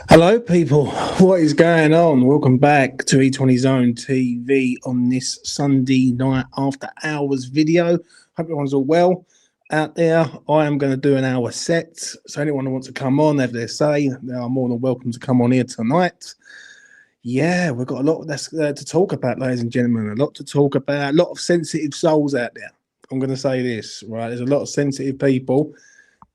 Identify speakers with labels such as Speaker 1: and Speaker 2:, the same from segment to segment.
Speaker 1: Hello, people. What is going on? Welcome back to E20Zone TV on this Sunday night after hours video. Hope everyone's all well out there. I am going to do an hour set. So anyone who wants to come on, have their say, they are more than welcome to come on here tonight. Yeah, we've got a lot to talk about, ladies and gentlemen. A lot to talk about. A lot of sensitive souls out there. I'm going to say this, right? There's a lot of sensitive people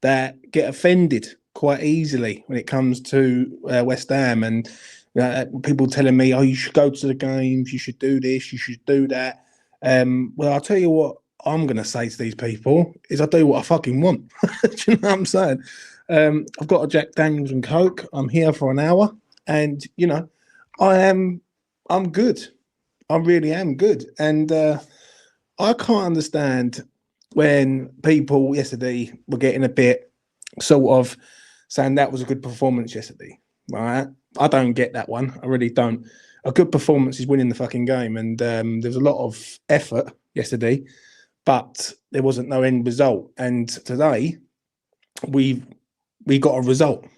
Speaker 1: that get offended quite easily when it comes to West Ham, and people telling me, "Oh, you should go to the games, you should do this, you should do that." Well, I'll tell you what I'm going to say to these people is I do what I fucking want. Do you know what I'm saying? I've got a Jack Daniels and Coke. I'm here for an hour, and you know, I'm good. I really am good, and I can't understand when people yesterday were getting a bit sort of saying that was a good performance yesterday, right? I don't get that one. I really don't. A good performance is winning the fucking game, and there's a lot of effort yesterday, but there wasn't no end result. And today, we got a result.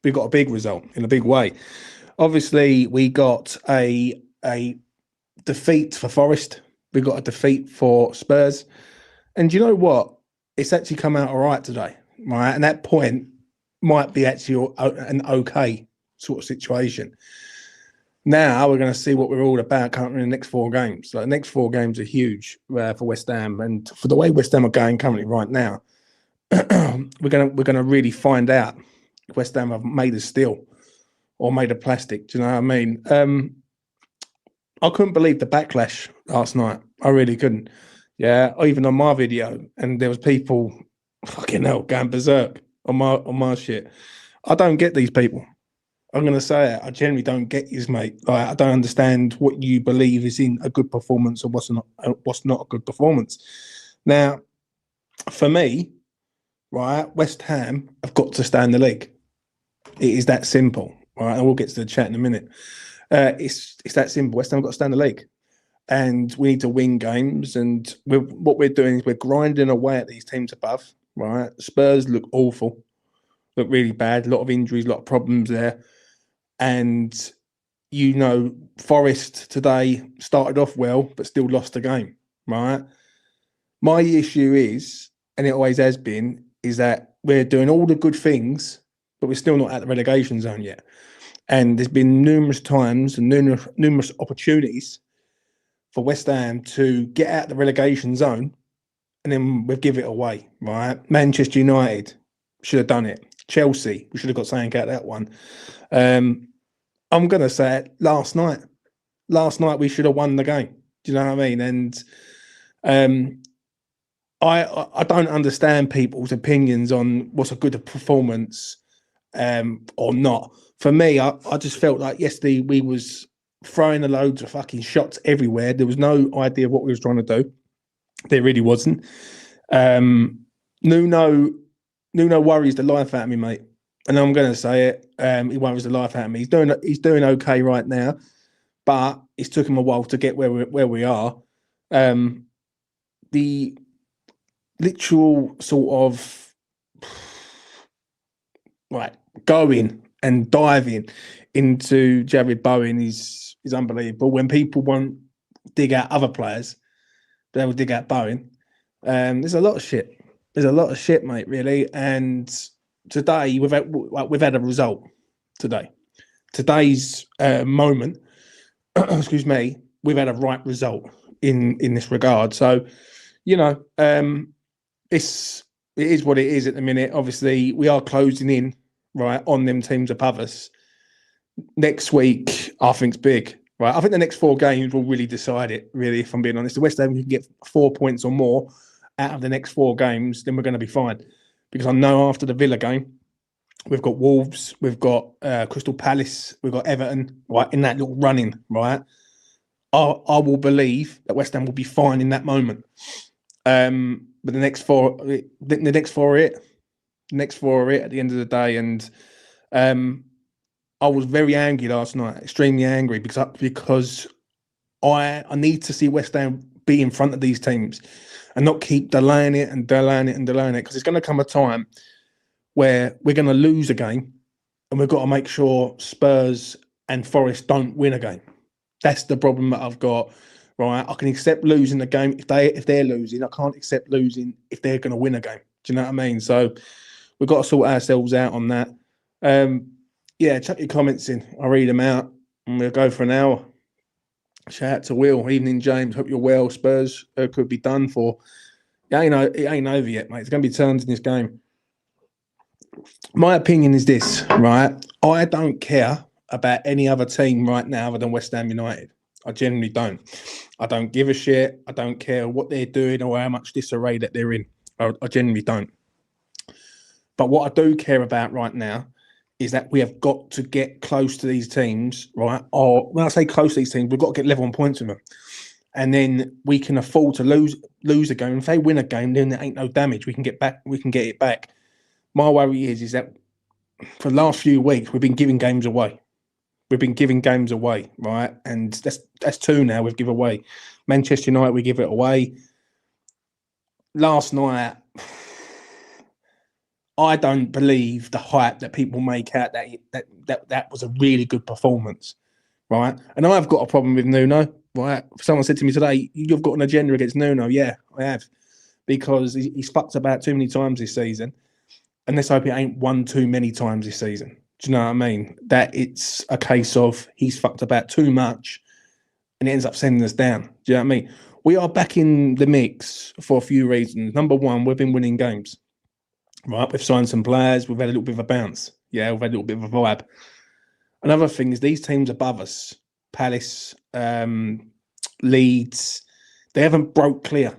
Speaker 1: We got a big result in a big way. Obviously, we got a defeat for Forest. We got a defeat for Spurs. And you know what? It's actually come out all right today, right? And that point might be actually an okay sort of situation. Now we're going to see what we're all about currently in the next four games. Like, the next four games are huge for West Ham, and for the way West Ham are going currently right now, we're gonna really find out if West Ham have made of steel or made of plastic. Do you know what I mean? I couldn't believe the backlash last night. I really couldn't. Yeah, even on my video, and there was people fucking hell going berserk on my shit. I don't get these people. I'm gonna say it. I generally don't get you, mate. Like, I don't understand what you believe is in a good performance or what's not a good performance. Now, for me, right, West Ham have got to stay in the league. It is that simple, right? And we'll get to the chat in a minute. It's that simple. West Ham have got to stay in the league, and we need to win games. And what we're doing is we're grinding away at these teams above. Right, Spurs look awful, look really bad. A lot of injuries, a lot of problems there. And you know, Forest today started off well, but still lost the game. Right. My issue is, and it always has been, is that we're doing all the good things, but we're still not at the relegation zone yet. And there's been numerous times and numerous opportunities for West Ham to get out the relegation zone, and then we've given it away, right? Manchester United should have done it. Chelsea, we should have got something out of that one. I'm going to say it, last night we should have won the game. Do you know what I mean? And I don't understand people's opinions on what's a good performance or not. For me, I just felt like yesterday we was throwing a loads of fucking shots everywhere. There was no idea what we was trying to do. There really wasn't. Nuno worries the life out of me, mate. And I'm going to say it. He worries the life out of me. He's doing okay right now, but it's took him a while to get where we are. The literal sort of going and diving into Jared Bowen is unbelievable. When people won't dig out other players, they will dig out Bowen. There's a lot of shit. There's a lot of shit, mate, really. And today we've had a result today. Today's moment, excuse me, we've had a right result in this regard. So, you know, it is what it is at the minute. Obviously, we are closing in right on them teams above us. Next week, I think's big. Right, I think the next four games will really decide it, really, if I'm being honest. The West Ham, you can get 4 points or more out of the next four games, then we're going to be fine. Because I know after the Villa game, we've got Wolves, we've got Crystal Palace, we've got Everton, right, in that little running, right? I will believe that West Ham will be fine in that moment. But the next four are it. The next four are it at the end of the day. And I was very angry last night, extremely angry, because I need to see West Ham be in front of these teams and not keep delaying it, because it's going to come a time where we're going to lose a game and we've got to make sure Spurs and Forest don't win a game. That's the problem that I've got. Right, I can accept losing the game if they're losing. I can't accept losing if they're going to win a game. Do you know what I mean? So we've got to sort ourselves out on that. Yeah, chuck your comments in. I'll read them out, and we'll go for an hour. Shout out to Will. Evening, James. Hope you're well. Spurs could be done for. It ain't over yet, mate. It's going to be turns in this game. My opinion is this, right? I don't care about any other team right now other than West Ham United. I genuinely don't. I don't give a shit. I don't care what they're doing or how much disarray that they're in. I genuinely don't. But what I do care about right now is that we have got to get close to these teams, right? Or when I say close to these teams, we've got to get level on points with them. And then we can afford to lose a game. If they win a game, then there ain't no damage. We can get it back. My worry is that for the last few weeks, we've been giving games away. Right? And that's 2 now we've given away. Manchester United, we give it away. Last night, I don't believe the hype that people make out that was a really good performance, right? And I've got a problem with Nuno, right? Someone said to me today, you've got an agenda against Nuno. Yeah, I have. Because he's fucked about too many times this season. And let's hope it ain't one too many times this season. Do you know what I mean? That it's a case of he's fucked about too much and it ends up sending us down. Do you know what I mean? We are back in the mix for a few reasons. Number one, we've been winning games. Right? We've signed some players. We've had a little bit of a bounce. Yeah, we've had a little bit of a vibe. Another thing is these teams above us, Palace, Leeds, they haven't broke clear.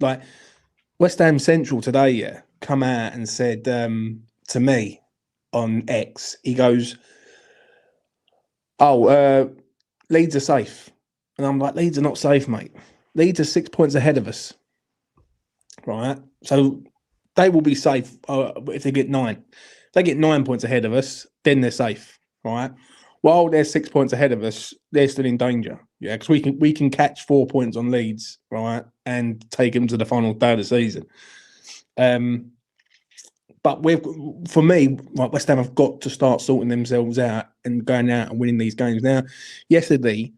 Speaker 1: Like West Ham Central today, yeah, come out and said to me, on X, he goes, Leeds are safe. And I'm like, Leeds are not safe, mate. Leeds are 6 points ahead of us. Right? So they will be safe if they get 9. If they get 9 points ahead of us, then they're safe. Right? While they're 6 points ahead of us, they're still in danger. Yeah, because we can catch 4 points on Leeds, right, and take them to the final day of the season. But for me, like West Ham have got to start sorting themselves out and going out and winning these games. Now, yesterday,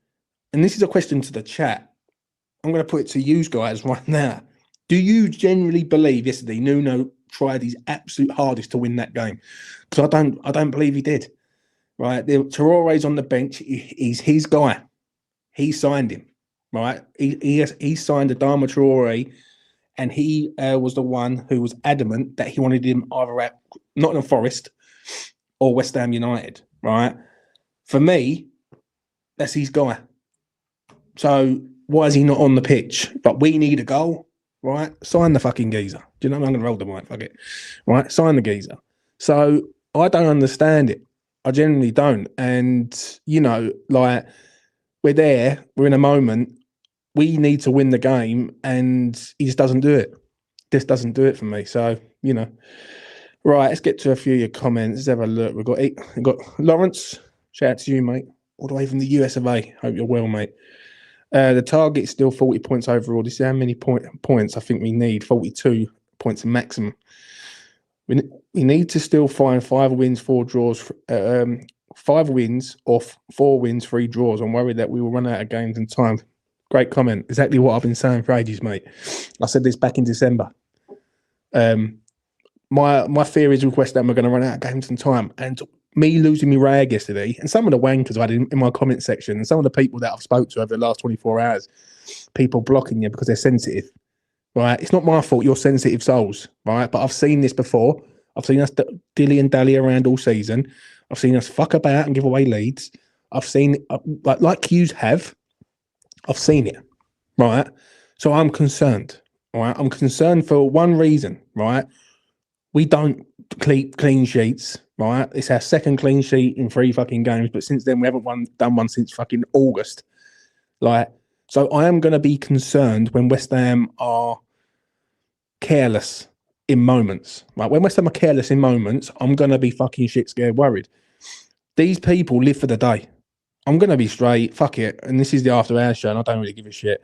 Speaker 1: and this is a question to the chat, I'm going to put it to you guys right now. Do you genuinely believe yesterday Nuno tried his absolute hardest to win that game? Because I don't believe he did. Right, Traore's on the bench. He's his guy. He signed him. Right, he signed Adama Traore. And he was the one who was adamant that he wanted him either at Nottingham Forest or West Ham United, right? For me, that's his guy. So why is he not on the pitch? But we need a goal, right? Sign the fucking geezer. Do you know what I'm going to roll the mic? Fuck it. Right? Sign the geezer. So I don't understand it. I genuinely don't. And, like, we're there. We're in a moment. We need to win the game, and he just doesn't do it. This doesn't do it for me. So, Right, let's get to a few of your comments. Let's have a look. We've got Lawrence. Shout out to you, mate. All the way from the US of A. Hope you're well, mate. The target's still 40 points overall. This is how many points I think we need. 42 points maximum. We need to still find 5 wins, 4 draws. 5 wins or 4 wins, 3 draws. I'm worried that we will run out of games in time. Great comment. Exactly what I've been saying for ages, mate. I said this back in December. My fear is with West Ham, we're going to run out of games in time. And me losing my rag yesterday, and some of the wankers I had in my comment section, and some of the people that I've spoke to over the last 24 hours, people blocking you because they're sensitive, right? It's not my fault you're sensitive souls, right? But I've seen this before. I've seen us dilly and dally around all season. I've seen us fuck about and give away leads. I've seen, like yous have, I've seen it, right? So I'm concerned, right? I'm concerned for one reason, right? We don't keep clean sheets, right? It's our second clean sheet in 3 fucking games, but since then we haven't done one since fucking August. So I am going to be concerned when West Ham are careless in moments, right? When West Ham are careless in moments, I'm going to be fucking shit scared worried. These people live for the day. I'm going to be straight, fuck it. And this is the after hours show and I don't really give a shit,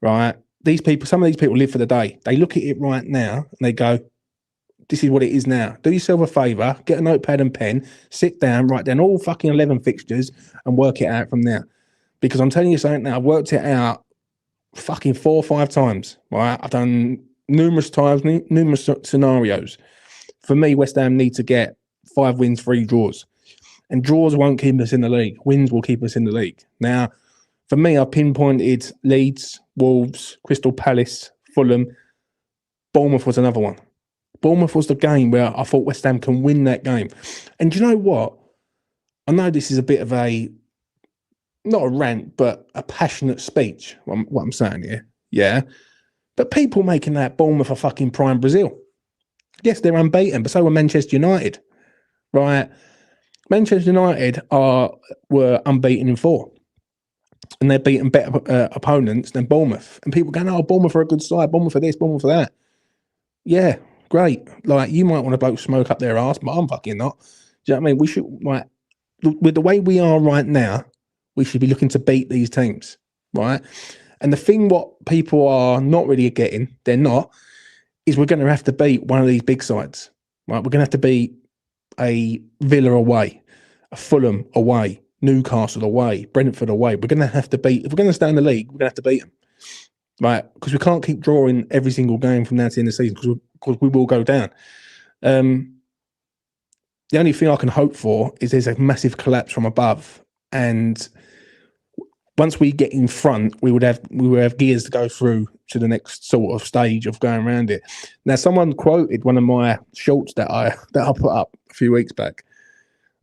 Speaker 1: right? Some of these people live for the day. They look at it right now and they go, this is what it is now. Do yourself a favour, get a notepad and pen, sit down, write down all fucking 11 fixtures and work it out from there. Because I'm telling you something now, I've worked it out fucking 4 or 5 times, right? I've done numerous times, numerous scenarios. For me, West Ham need to get 5 wins, 3 draws. And draws won't keep us in the league. Wins will keep us in the league. Now, for me, I pinpointed Leeds, Wolves, Crystal Palace, Fulham. Bournemouth was another one. Bournemouth was the game where I thought West Ham can win that game. And do you know what? I know this is a bit of a, not a rant, but a passionate speech, what I'm saying here. Yeah. But people making that Bournemouth a fucking prime Brazil. Yes, they're unbeaten, but so are Manchester United. Right? Manchester United were unbeaten in 4. And they're beating better opponents than Bournemouth. And people going, oh, Bournemouth are a good side, Bournemouth for this, Bournemouth for that. Yeah, great. Like, you might want to blow smoke up their ass, but I'm fucking not. Do you know what I mean? We should, like, with the way we are right now, we should be looking to beat these teams, right? And the thing what people are not really getting, they're not, is we're going to have to beat one of these big sides, right? We're going to have to beat a Villa away, a Fulham away, Newcastle away, Brentford away. We're going to have to beat, if we're going to stay in the league, we're going to have to beat them, right? Because we can't keep drawing every single game from now to the end of the season because we will go down. The only thing I can hope for is there's a massive collapse from above, and once we get in front, we would have gears to go through to the next sort of stage of going around it. Now, someone quoted one of my shorts that I put up a few weeks back.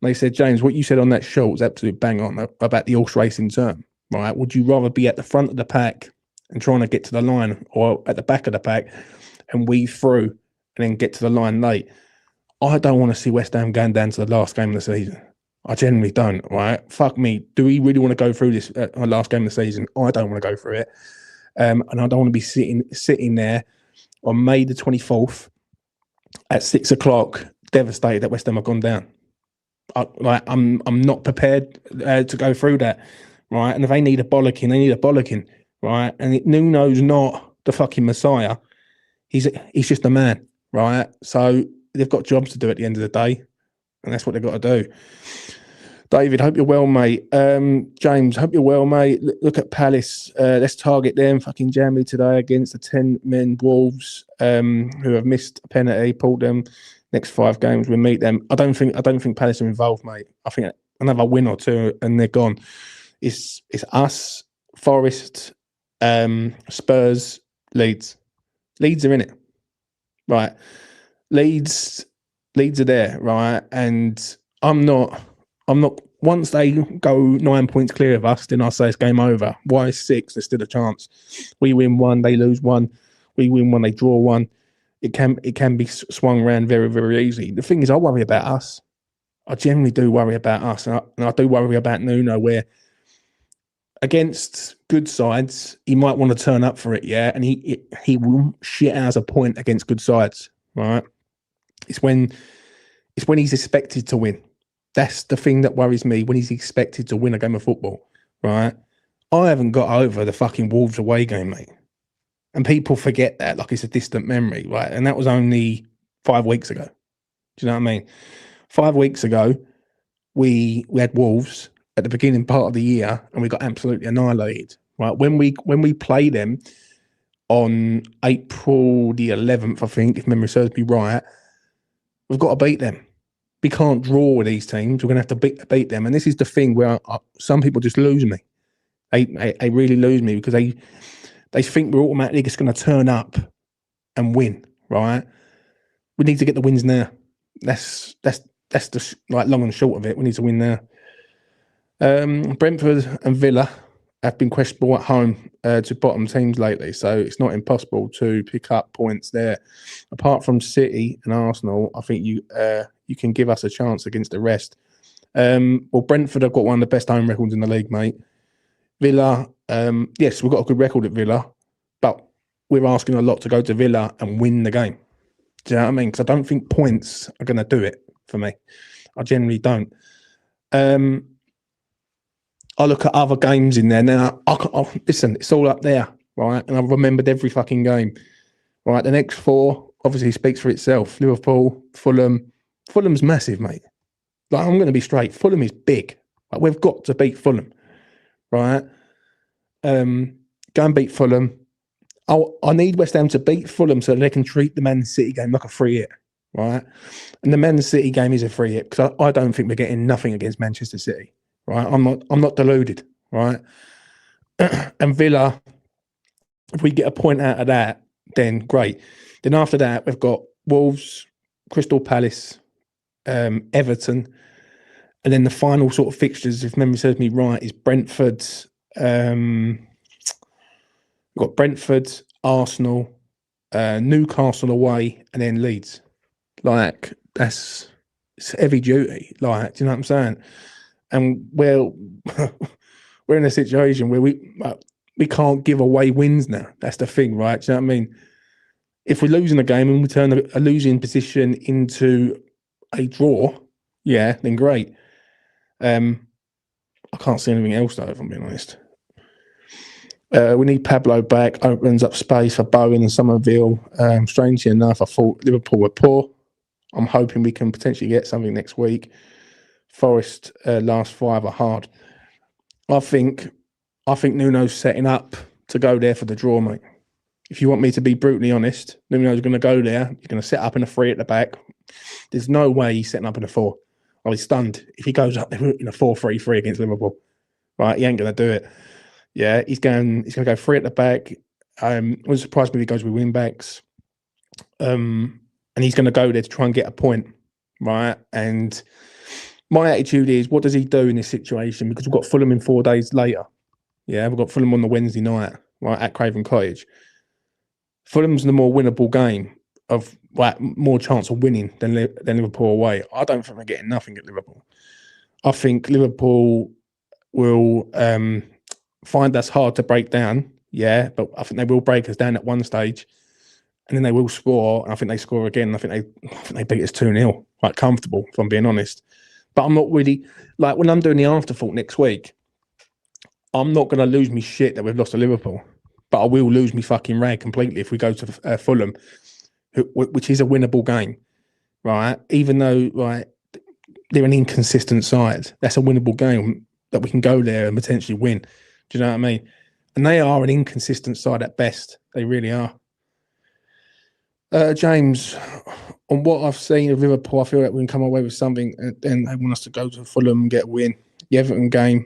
Speaker 1: They said, James, what you said on that short was absolute bang on about the horse racing term, right? Would you rather be at the front of the pack and trying to get to the line, or at the back of the pack and weave through and then get to the line late? I don't want to see West Ham going down to the last game of the season. I generally don't, right? Fuck me. Do we really want to go through this last game of the season? I don't want to go through it. And I don't want to be sitting there on May the 24th at 6 o'clock, devastated that West Ham have gone down. I'm not prepared to go through that, right? And if they need a bollocking, they need a bollocking, right? And Nuno's not the fucking Messiah. He's just a man, right? So they've got jobs to do at the end of the day, and that's what they've got to do. David, hope you're well, mate. James, hope you're well, mate. Look at Palace. Let's target them. Fucking jammy today against the 10-men Wolves, who have missed a penalty. Pulled them. Next 5 games, we meet them. I don't think Palace are involved, mate. I think another win or 2 and they're gone. It's us, Forest, Spurs, Leeds. Leeds are in it, right? Leeds are there, right? And I'm not. Once they go 9 points clear of us, then I say it's game over. Why 6? There's still a chance. We win 1, they lose 1. We win 1, they draw 1. It can be swung around very, very easily. The thing is, I worry about us. I generally do worry about us, and I do worry about Nuno, where against good sides he might want to turn up for it, yeah, and he will shit out a point against good sides, right? It's when he's expected to win. That's the thing that worries me, when he's expected to win a game of football, right? I haven't got over the fucking Wolves away game, mate. And people forget that like it's a distant memory, right? And that was only 5 weeks ago. Do you know what I mean? 5 weeks ago, we had Wolves at the beginning part of the year, and we got absolutely annihilated, right? When we play them on April the 11th, I think, if memory serves me right, we've got to beat them. We can't draw with these teams. We're going to have to beat them. And this is the thing where some people just lose me. They really lose me because they think we're automatically just going to turn up and win, right? We need to get the wins now. That's the long and short of it. We need to win now. Brentford and Villa have been questionable at home to bottom teams lately, so it's not impossible to pick up points there. Apart from City and Arsenal, I think you can give us a chance against the rest. Well, Brentford have got one of the best home records in the league, mate. Villa, yes, we've got a good record at Villa, but we're asking a lot to go to Villa and win the game. Do you know what I mean? Because I don't think points are going to do it for me. I generally don't. I look at other games in there now. Listen, it's all up there, right? And I've remembered every fucking game, right? The next 4 obviously speaks for itself. Liverpool, Fulham. Fulham's massive, mate. Like, I'm going to be straight. Fulham is big. Like, we've got to beat Fulham, right? Go and beat Fulham. I need West Ham to beat Fulham so they can treat the Man City game like a free hit, right? And the Man City game is a free hit because I don't think we're getting nothing against Manchester City, right? I'm not deluded, right? And Villa, if we get a point out of that, then great. Then after that, we've got Wolves, Crystal Palace, Everton, and then the final sort of fixtures, if memory serves me right, is Brentford. We've got Brentford, Arsenal, Newcastle away, and then Leeds. Like, it's heavy duty. Like, do you know what I'm saying? And we're in a situation where we can't give away wins now. That's the thing, right? Do you know what I mean? If we're losing a game and we turn a losing position into a draw, yeah, then great. I can't see anything else though, if I'm being honest. We need Pablo back, opens up space for Bowen and Somerville. Strangely enough, I thought Liverpool were poor. I'm hoping we can potentially get something next week. Forest last 5 are hard. I think Nuno's setting up to go there for the draw, mate. If you want me to be brutally honest, Nuno's going to go there. He's going to set up in a 3 at the back. There's no way he's setting up in a 4. I was stunned if he goes up there in a 4-3-3 against Liverpool. Right, he ain't going to do it. Yeah, he's going to go 3 at the back. I wouldn't surprise me if he goes with wing backs. And he's going to go there to try and get a point, right? And my attitude is, what does he do in this situation? Because we've got Fulham in 4 days later. Yeah, we've got Fulham on the Wednesday night, right, at Craven Cottage. Fulham's the more winnable game of more chance of winning than Liverpool away. I don't think we're getting nothing at Liverpool. I think Liverpool will find us hard to break down, yeah, but I think they will break us down at one stage, and then they will score. And I think they score again. I think they beat us 2-0, quite comfortable, if I'm being honest. But I'm not really, like, when I'm doing the afterthought next week, I'm not going to lose me shit that we've lost to Liverpool, but I will lose me fucking rag completely if we go to Fulham, which is a winnable game, right? Even though, right, they're an inconsistent side, that's a winnable game that we can go there and potentially win. Do you know what I mean? And they are an inconsistent side at best. They really are. James, on what I've seen of Liverpool, I feel like we can come away with something, and then they want us to go to Fulham and get a win. The Everton game,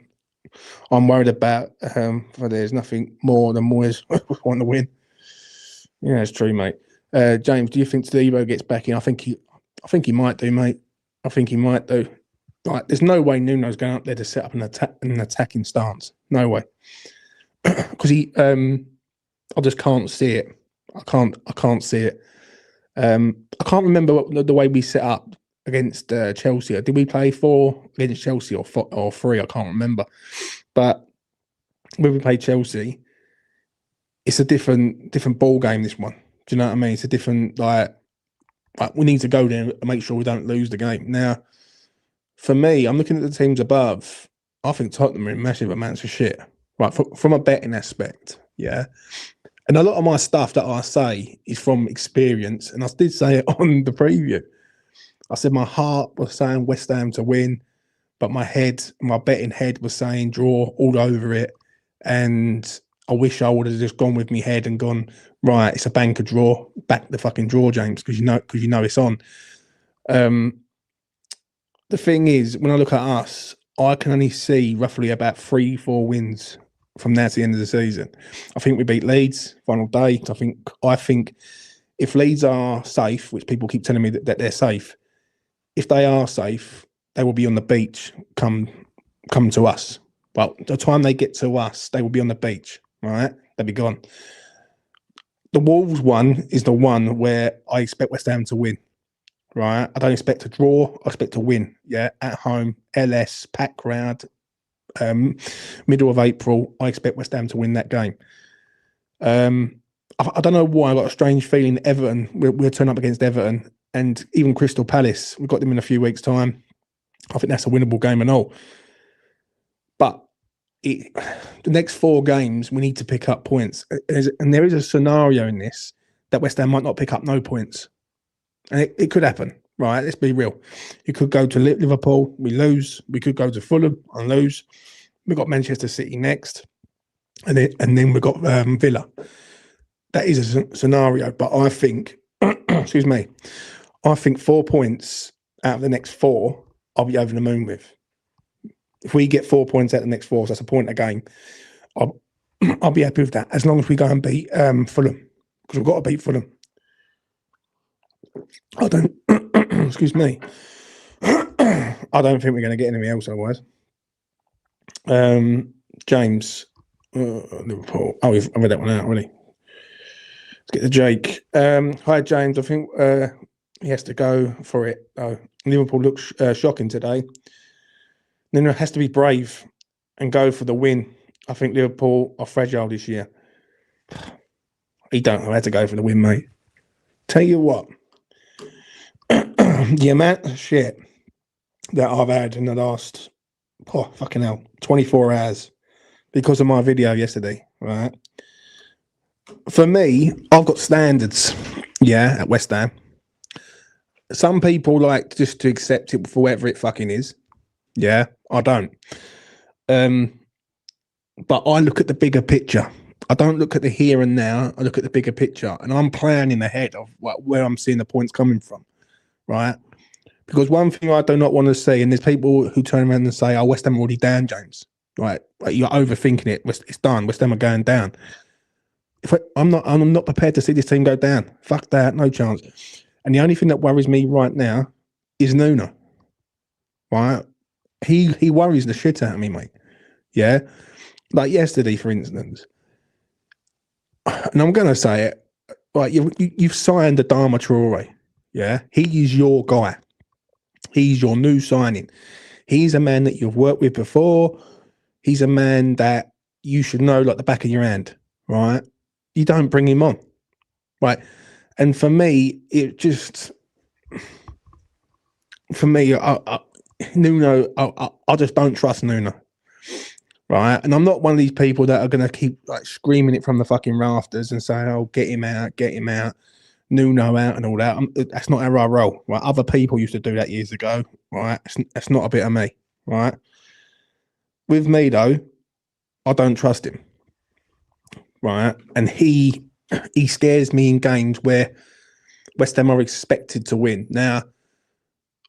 Speaker 1: I'm worried about. But there's nothing more than Moyes want to win. Yeah, it's true, mate. James, do you think Tadibo gets back in? I think he might do, mate. I think he might do. Like, there's no way Nuno's going up there to set up an attacking stance. No way, because I just can't see it. I can't see it. I can't remember the way we set up against Chelsea. Did we play 4 against Chelsea or 3? I can't remember. But when we played Chelsea, it's a different ball game. This one, do you know what I mean? It's a different, like we need to go there and make sure we don't lose the game. Now, for me, I'm looking at the teams above. I think Tottenham are in massive amounts of shit, right? From a betting aspect, yeah. And a lot of my stuff that I say is from experience, and I did say it on the preview. I said my heart was saying West Ham to win, but my betting head was saying draw all over it. And I wish I would have just gone with my head and gone, right, it's a banker draw, back the fucking draw, James, because you know it's on. The thing is, when I look at us, I can only see roughly about 3-4 wins from now to the end of the season. I think we beat Leeds final day. I think if Leeds are safe, which people keep telling me that they're safe, if they are safe, they will be on the beach come to us. Well, the time they get to us, they will be on the beach, right? They'll be gone. The Wolves one is the one where I expect West Ham to win, right? I don't expect to draw. I expect to win, yeah, at home, LS, packed crowd, middle of April. I expect West Ham to win that game. I don't know why I got a strange feeling Everton, we'll turn up against Everton, and even Crystal Palace, we've got them in a few weeks' time. I think that's a winnable game and all. But the next 4 games, we need to pick up points. And there is a scenario in this that West Ham might not pick up no points. And it could happen, right? Let's be real. It could go to Liverpool, we lose. We could go to Fulham and lose. We've got Manchester City next. And then we've got Villa. That is a scenario. But I think, excuse me, I think 4 points out of the next 4, I'll be over the moon with. If we get 4 points out of the next 4, so that's a point a game, I'll be happy with that, as long as we go and beat Fulham, because we've got to beat Fulham. I don't, excuse me, I don't think we're going to get anything else otherwise. James, Liverpool. Oh, I've read that one out already. Let's get to Jake. Hi, James. I think he has to go for it. Oh, Liverpool looks shocking today. Nuno has to be brave and go for the win. I think Liverpool are fragile this year. He don't know how to go for the win, mate. Tell you what, the amount of shit that I've had in the last, fucking hell, 24 hours because of my video yesterday, right? For me, I've got standards, yeah, at West Ham. Some people like just to accept it for whatever it fucking is. Yeah, I don't. But I look at the bigger picture. I don't look at the here and now. I look at the bigger picture, and I'm planning ahead of where I'm seeing the points coming from, right? Because one thing I do not want to see, and there's people who turn around and say, "Oh, West Ham are already down, James." Right? Like, you're overthinking it. It's done. West Ham are going down. I'm not prepared to see this team go down. Fuck that, no chance. And the only thing that worries me right now is Nuno. Right? He worries the shit out of me, mate. Yeah, like yesterday, for instance. And I'm going to say it, like you've signed Adama Traore, yeah? He is your guy. He's your new signing. He's a man that you've worked with before. He's a man that you should know like the back of your hand, right? You don't bring him on, right? And for me, it just, Nuno, I just don't trust Nuno. Right, and I'm not one of these people that are going to keep like screaming it from the fucking rafters and saying, "Oh, get him out, Nuno out," and all that. That's not how I roll. Right, other people used to do that years ago. Right, that's not a bit of me. Right, with me though, I don't trust him. Right, and he scares me in games where West Ham are expected to win. Now,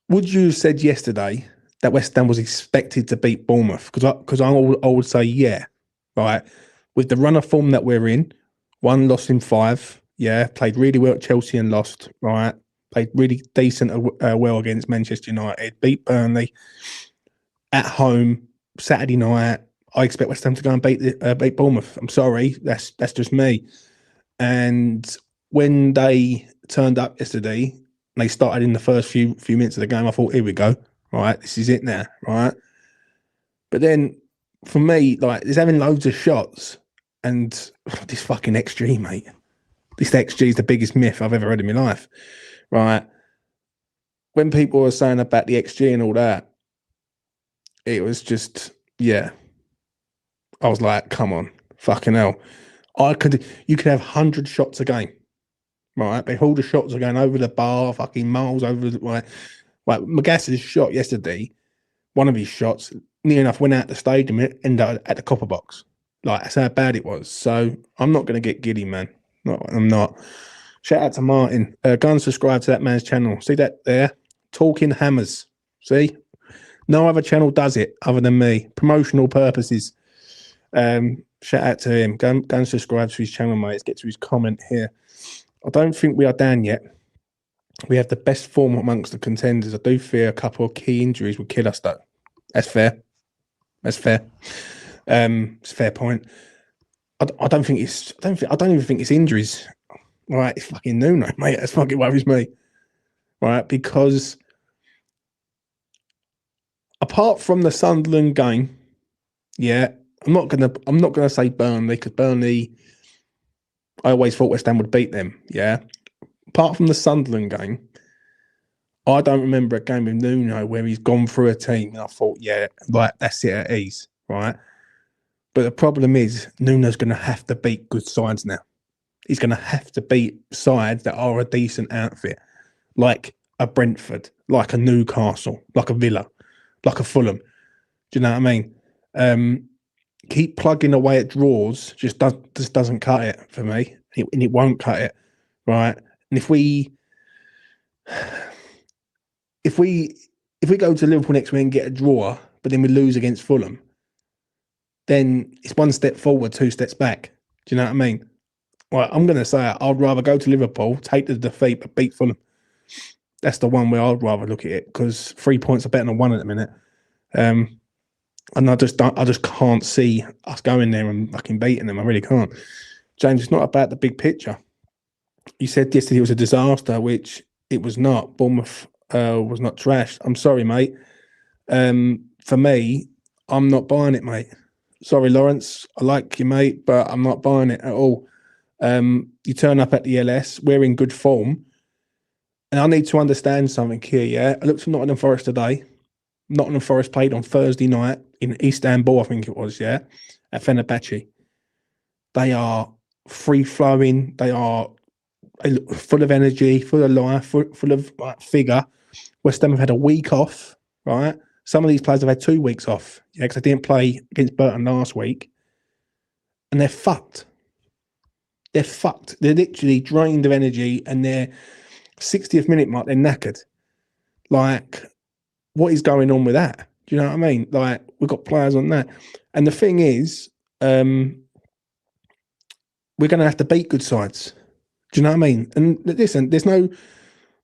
Speaker 1: would you have said yesterday that West Ham was expected to beat Bournemouth? Because I would say, yeah, right. With the run of form that we're in, 1 loss in 5, yeah, played really well at Chelsea and lost, right? Played really decent well against Manchester United, beat Burnley at home Saturday night. I expect West Ham to go and beat Bournemouth. I'm sorry, that's just me. And when they turned up yesterday, and they started in the first few minutes of the game, I thought, here we go. Right, this is it now, right? But then, for me, like, there's having loads of shots, and this fucking XG, mate. This XG is the biggest myth I've ever heard in my life, right? When people were saying about the XG and all that, it was just, yeah. I was like, come on, fucking hell. You could have 100 shots a game, right? But all the shots are going over the bar, fucking miles over the, right? Like Magass's shot yesterday, one of his shots, near enough went out the stadium and ended up at the copper box. Like, that's how bad it was. So I'm not going to get giddy, man. No, I'm not. Shout out to Martin. Go and subscribe to that man's channel. See that there? Talking Hammers. See? No other channel does it other than me. Promotional purposes. Shout out to him. Go and subscribe to his channel, mate. Let's get to his comment here. I don't think we are down yet. We have the best form amongst the contenders. I do fear a couple of key injuries will kill us, though. That's fair. That's fair. It's a fair point. I don't even think it's injuries. Right, it's fucking Nuno, mate. That's fucking worries me. Right, because apart from the Sunderland game, yeah, I'm not gonna say Burnley, because Burnley, I always thought West Ham would beat them. Yeah. Apart from the Sunderland game, I don't remember a game with Nuno where he's gone through a team and I thought, yeah, right, that's it at ease, right? But the problem is Nuno's going to have to beat good sides now. he's going to have to beat sides that are a decent outfit, like a Brentford, like a Newcastle, like a Villa, like a Fulham. Do you know what I mean? Keep plugging away at draws just doesn't cut it for me, and it won't cut it, right? And if we go to Liverpool next week and get a draw, but then we lose against Fulham, then it's one step forward, two steps back. Do you know what I mean? Well, I'm going to say I'd rather go to Liverpool, take the defeat, but beat Fulham. That's the one where I'd rather look at it, because 3 points are better than 1 at the minute. And I just can't see us going there and fucking beating them. I really can't. James, it's not about the big picture. You said yesterday it was a disaster, which it was not. Bournemouth was not trashed. I'm sorry, mate. For me, I'm not buying it, mate. Sorry, Lawrence. I like you, mate, but I'm not buying it at all. You turn up at the LS, we're in good form. And I need to understand something here, yeah? I looked at Nottingham Forest today. Nottingham Forest played on Thursday night in Istanbul, I think it was, yeah, at Fenerbahce. They are free-flowing. They are full of energy, full of life, full of figure. West Ham have had a week off, right? Some of these players have had 2 weeks off, yeah, because they didn't play against Burton last week. And they're fucked. They're fucked. They're literally drained of energy, and they're 60th minute mark, they're knackered. Like, what is going on with that? Do you know what I mean? Like, we've got players on that. And the thing is, we're going to have to beat good sides. Do you know what I mean? And listen, there's no...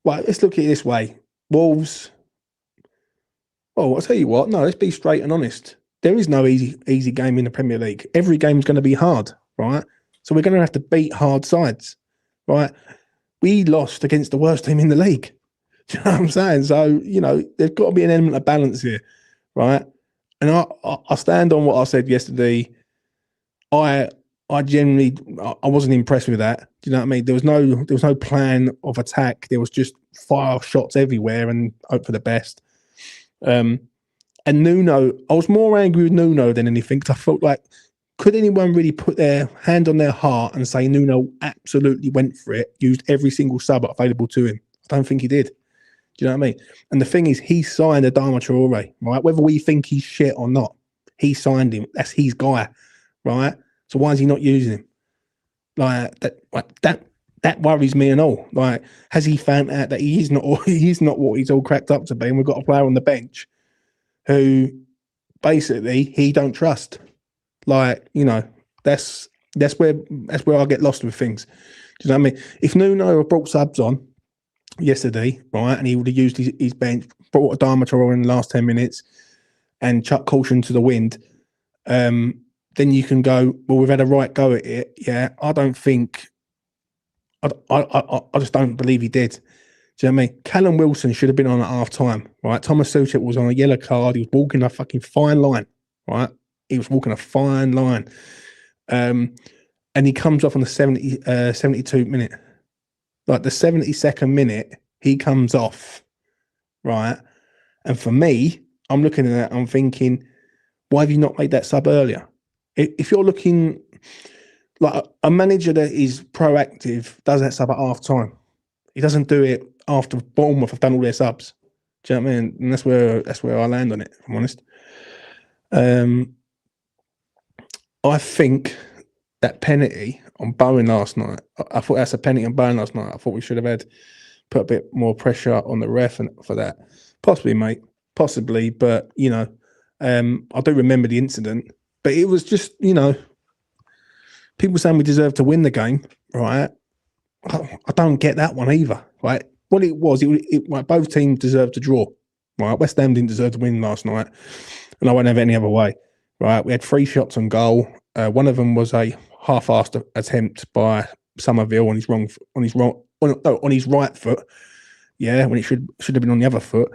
Speaker 1: Well, let's look at it this way. Wolves... Oh, I'll tell you what. No, let's be straight and honest. There is no easy game in the Premier League. Every game's going to be hard, right? So we're going to have to beat hard sides, right? We lost against the worst team in the league. Do you know what I'm saying? So, you know, there's got to be an element of balance here, right? And I stand on what I said yesterday. I genuinely, I wasn't impressed with that. Do you know what I mean? There was no plan of attack. There was just fire shots everywhere and hope for the best. And Nuno, I was more angry with Nuno than anything, because I felt like, could anyone really put their hand on their heart and say Nuno absolutely went for it, used every single sub available to him? I don't think he did. Do you know what I mean? And the thing is, he signed Adama Traore, right? Whether we think he's shit or not, he signed him. That's his guy, right? So why is he not using him? That worries me and all. Like, has he found out that he's not what he's all cracked up to be, and we've got a player on the bench who basically he don't trust? Like, you know, that's where I get lost with things. Do you know what I mean? If Nuno had brought subs on yesterday, right, and he would have used his bench, brought Adama Traore in the last 10 minutes and chuck caution to the wind, then you can go, well, we've had a right go at it. Yeah, I just don't believe he did. Do you know what I mean? Callum Wilson should have been on at half time, right? Thomas Suchek was on a yellow card. He was walking a fucking fine line, right? He was walking a fine line. And he comes off on the 72 minute. Like, the 72nd minute, he comes off, right? And for me, I'm looking at that, I'm thinking, why have you not made that sub earlier? If you're looking like a manager that is proactive, does that sub at half time. He doesn't do it after Bournemouth have done all their subs. Do you know what I mean? And that's where I land on it, if I'm honest. I think that penalty on Bowen last night, I thought that's a penalty on Bowen last night. I thought we should have put a bit more pressure on the ref for that. Possibly, mate. Possibly. But, you know, I do remember the incident. But it was just, you know, people saying we deserve to win the game, right? I don't get that one either, right? What it was, like, both teams deserved to draw, right? West Ham didn't deserve to win last night, and I won't have it any other way, right? We had 3 shots on goal. One of them was a half-assed attempt by Somerville on his right foot. Yeah, when it should have been on the other foot.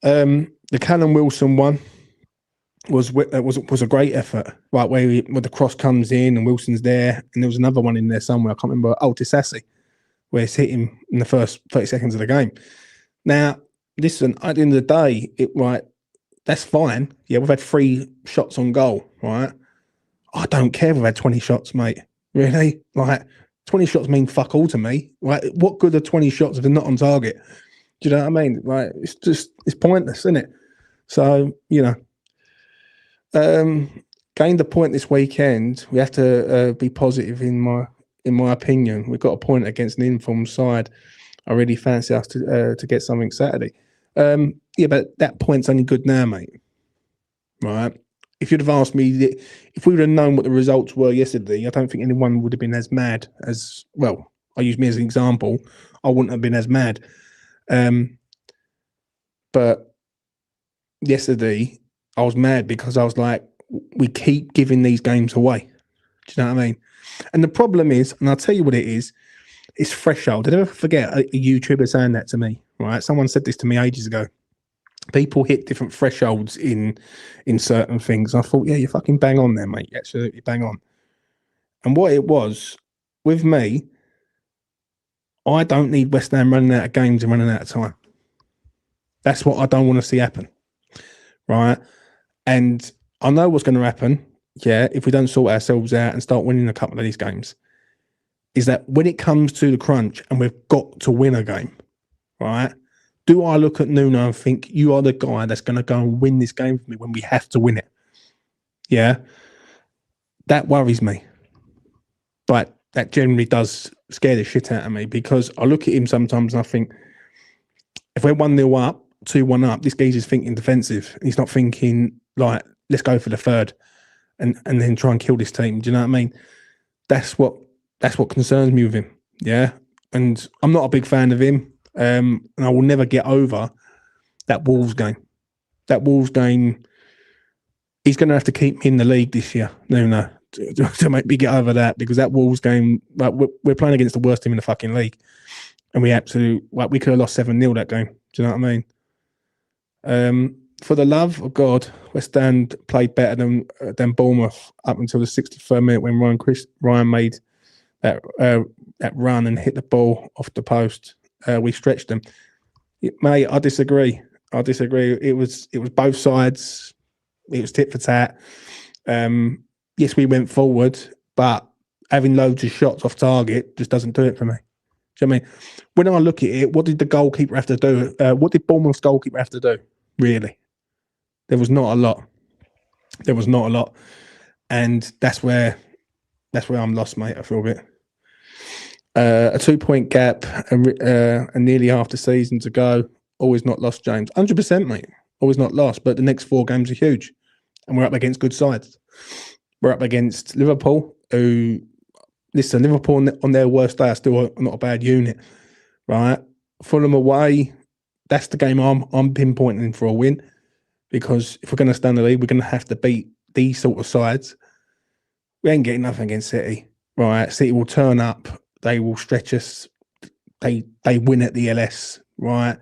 Speaker 1: The Callum Wilson one was a great effort, right? Where the cross comes in and Wilson's there, and there was another one in there somewhere. I can't remember. Oh, Tissassi, where it's hit him in the first 30 seconds of the game. Now, listen, at the end of the day, that's fine. Yeah, we've had 3 shots on goal, right? I don't care if we've had 20 shots, mate. Really? Like, 20 shots mean fuck all to me. Right? What good are 20 shots if they're not on target? Do you know what I mean? Like, it's pointless, isn't it? So, you know, gained a point this weekend. We have to be positive in my opinion. We've got a point against an informed side. I really fancy us to get something Saturday. Yeah, but that point's only good now, mate. Right? If you'd have asked me, if we would have known what the results were yesterday, I don't think anyone would have been as mad as, well, I use me as an example. I wouldn't have been as mad. But yesterday, I was mad because I was like, we keep giving these games away. Do you know what I mean? And the problem is, and I'll tell you what it is, it's threshold. I never forget a YouTuber saying that to me, right? Someone said this to me ages ago. People hit different thresholds in certain things. I thought, yeah, you're fucking bang on there, mate. You're absolutely bang on. And what it was, with me, I don't need West Ham running out of games and running out of time. That's what I don't want to see happen, right? And I know what's going to happen, yeah, if we don't sort ourselves out and start winning a couple of these games, is that when it comes to the crunch and we've got to win a game, right? Do I look at Nuno and think, you are the guy that's going to go and win this game for me when we have to win it? Yeah. That worries me. But that generally does scare the shit out of me, because I look at him sometimes and I think, if we're 1-0 up, 2-1 up, this geezer's thinking defensive. He's not thinking, like, let's go for the third and then try and kill this team. Do you know what I mean? That's what concerns me with him. Yeah. And I'm not a big fan of him. And I will never get over that Wolves game. That Wolves game, he's going to have to keep me in the league this year. No, to make me get over that, because that Wolves game, like, we're playing against the worst team in the fucking league, and we could have lost 7-0 that game. Do you know what I mean? For the love of God, West Ham played better than Bournemouth up until the 63rd minute when Ryan made that run and hit the ball off the post. We stretched them, mate. I disagree. It was both sides. It was tit for tat. Yes, we went forward, but having loads of shots off target just doesn't do it for me. Do you know what I mean? When I look at it, what did the goalkeeper have to do? What did Bournemouth's goalkeeper have to do? Really, there was not a lot. And that's where I'm lost, mate. I feel a bit. A 2-point gap and nearly half the season to go. Always not lost, James. 100%, mate. Always not lost. But the next 4 games are huge, and we're up against good sides. We're up against Liverpool, who, listen, Liverpool on their worst day are still not a bad unit, right? Fulham away, that's the game I'm pinpointing for a win, because if we're going to stay in the league, we're going to have to beat these sort of sides. We ain't getting nothing against City, right? City will turn up. They will stretch us. They win at the LS, right?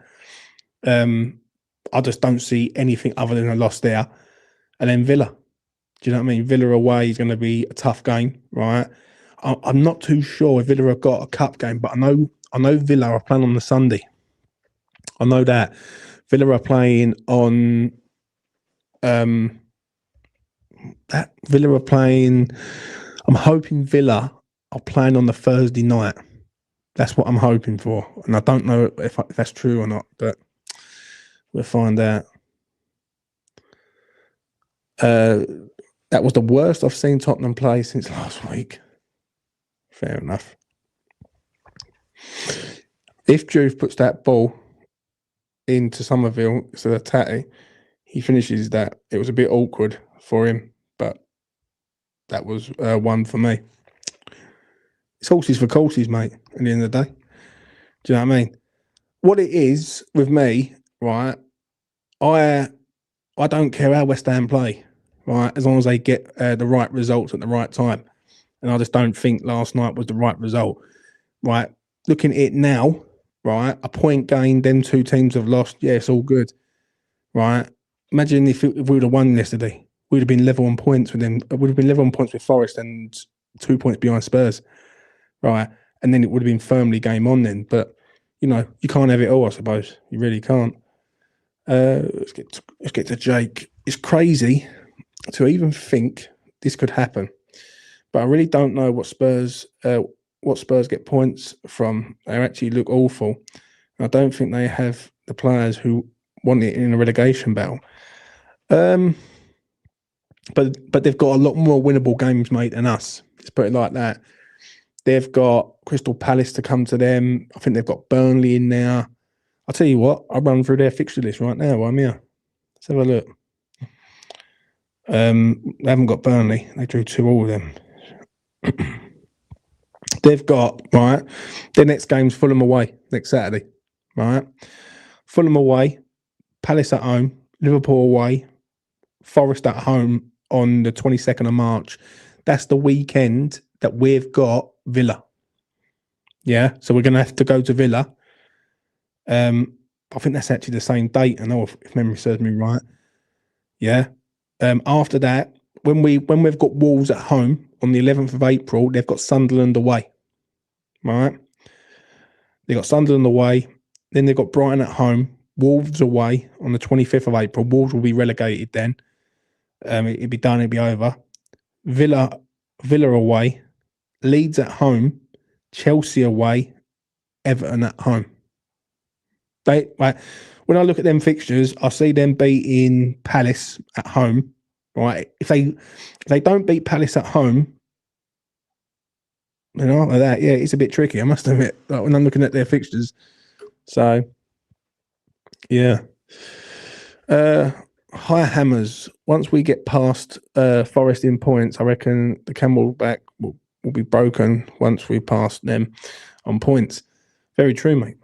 Speaker 1: I just don't see anything other than a loss there. And then Villa. Do you know what I mean? Villa away is going to be a tough game, right? I'm not too sure if Villa have got a cup game, but I know Villa are playing on the Sunday. I know that Villa are playing on. I'm hoping Villa are playing on the Thursday night. That's what I'm hoping for, and I don't know if that's true or not, but we'll find out. That was the worst I've seen Tottenham play since last week. Fair enough. If Juve puts that ball into Somerville instead of Tatty, he finishes that. It was a bit awkward for him, but that was one for me. It's horses for courses, mate, at the end of the day. Do you know what I mean? What it is with me, right, I don't care how West Ham play, right, as long as they get the right results at the right time. And I just don't think last night was the right result, right? Looking at it now, right, a point gained, them 2 teams have lost. Yeah, it's all good, right? Imagine if we would have won yesterday. We'd have been level on points with them. We'd have been level on points with Forest and 2 points behind Spurs, right? And then it would have been firmly game on then. But, you know, you can't have it all, I suppose. You really can't. Let's get to Jake. It's crazy to even think this could happen. But I really don't know what Spurs what Spurs get points from. They actually look awful. I don't think they have the players who want it in a relegation battle. But they've got a lot more winnable games, mate, than us. Let's put it like that. They've got Crystal Palace to come to them. I think they've got Burnley in there. I'll tell you what, I'll run through their fixture list right now while I'm here. Let's have a look. They haven't got Burnley. They drew 2-2 of them. They've got, right, their next game's Fulham away next Saturday, right? Fulham away, Palace at home, Liverpool away, Forest at home on the 22nd of March. That's the weekend that we've got Villa. Yeah, so we're going to have to go to Villa. I think that's actually the same date. I know if memory serves me right. Yeah. After that, when we've got Wolves at home on the 11th of April, they've got Sunderland away. Right. They've got Sunderland away. Then they've got Brighton at home, Wolves away on the 25th of April. Wolves will be relegated then. It'd be done. It'd be over. Villa away, Leeds at home, Chelsea away, Everton at home. When I look at them fixtures, I see them beating Palace at home. Right, if they don't beat Palace at home, you know, like that, yeah, it's a bit tricky, I must admit, like when I'm looking at their fixtures. So, yeah. High hammers. Once we get past Forest in points, I reckon the camelback will be broken once we pass them on points. Very true, mate.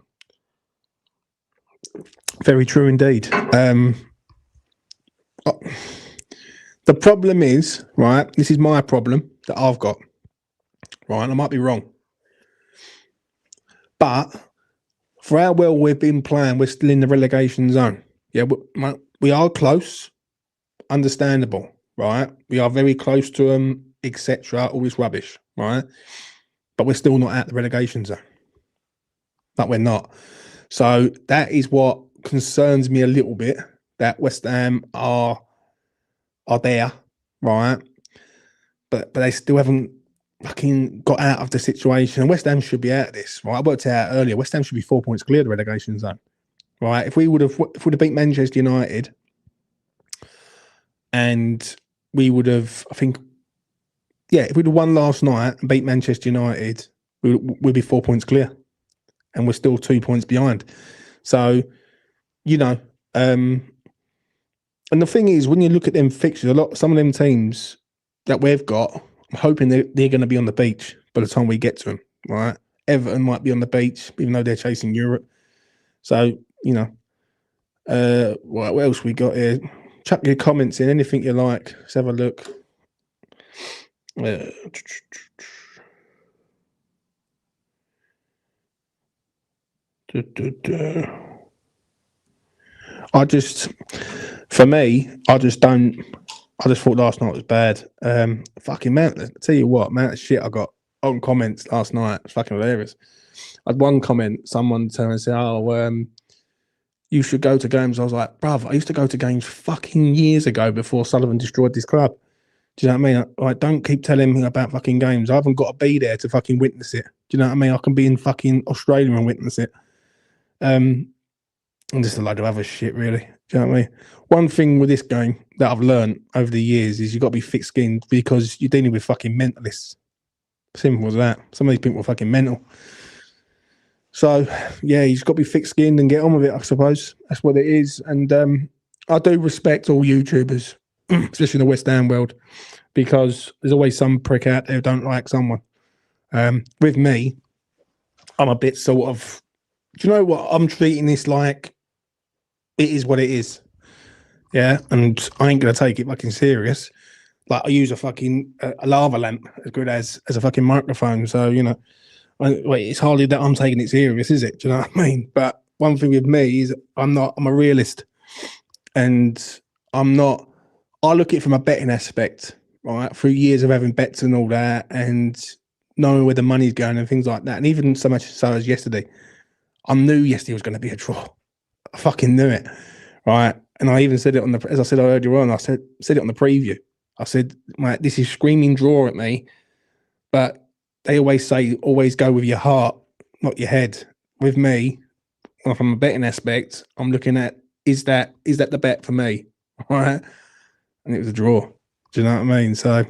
Speaker 1: Very true indeed. The problem is, right, this is my problem that I've got, right, and I might be wrong. But for how well we've been playing, we're still in the relegation zone. Yeah, we are close, understandable, right? We are very close to them, etc. All this rubbish, right? But we're still not at the relegation zone. Like, we're not. So that is what concerns me a little bit, that West Ham are there, right? But they still haven't fucking got out of the situation. And West Ham should be out of this, right? I worked it out earlier. West Ham should be 4 points clear of the relegation zone, right? If we'd have beat Manchester United, and we would have, I think, yeah, if we'd have won last night and beat Manchester United, we'd be 4 points clear, and we're still 2 points behind. So, you know, and the thing is, when you look at them fixtures, some of them teams that we've got, I'm hoping they're going to be on the beach by the time we get to them, right? Everton might be on the beach, even though they're chasing Europe. So, you know, what else we got here? Chuck your comments in, anything you like. Let's have a look. For me, I just thought last night was bad. Fucking man, I tell you what, man, that shit I got on comments last night. It's fucking hilarious. I had one comment, someone turned and said, "Oh, you should go to games." I was like, bruv, I used to go to games fucking years ago before Sullivan destroyed this club. Do you know what I mean? Like, don't keep telling me about fucking games. I haven't got to be there to fucking witness it. Do you know what I mean? I can be in fucking Australia and witness it. And just a load of other shit, really. Do you know what I mean? One thing with this game that I've learned over the years is you've got to be thick-skinned because you're dealing with fucking mentalists. Simple as that. Some of these people are fucking mental. So, yeah, you've got to be thick-skinned and get on with it, I suppose. That's what it is. And I do respect all YouTubers, especially in the West Ham world, because there's always some prick out there who don't like someone. With me, I'm a bit sort of, do you know what? I'm treating this like it is what it is. Yeah, and I ain't going to take it fucking serious. Like, I use a fucking a lava lamp as good as a fucking microphone. So, you know, it's hardly that I'm taking it serious, is it? Do you know what I mean? But one thing with me is I'm a realist. And I look at it from a betting aspect, right? Through years of having bets and all that and knowing where the money's going and things like that. And even so much so as yesterday, I knew yesterday was going to be a draw. I fucking knew it, right? And I even said it as I said earlier on, I said it on the preview. I said, mate, this is screaming draw at me, but they always say, always go with your heart, not your head. With me, from a betting aspect, I'm looking at, is that the bet for me? All right. And it was a draw. Do you know what I mean? So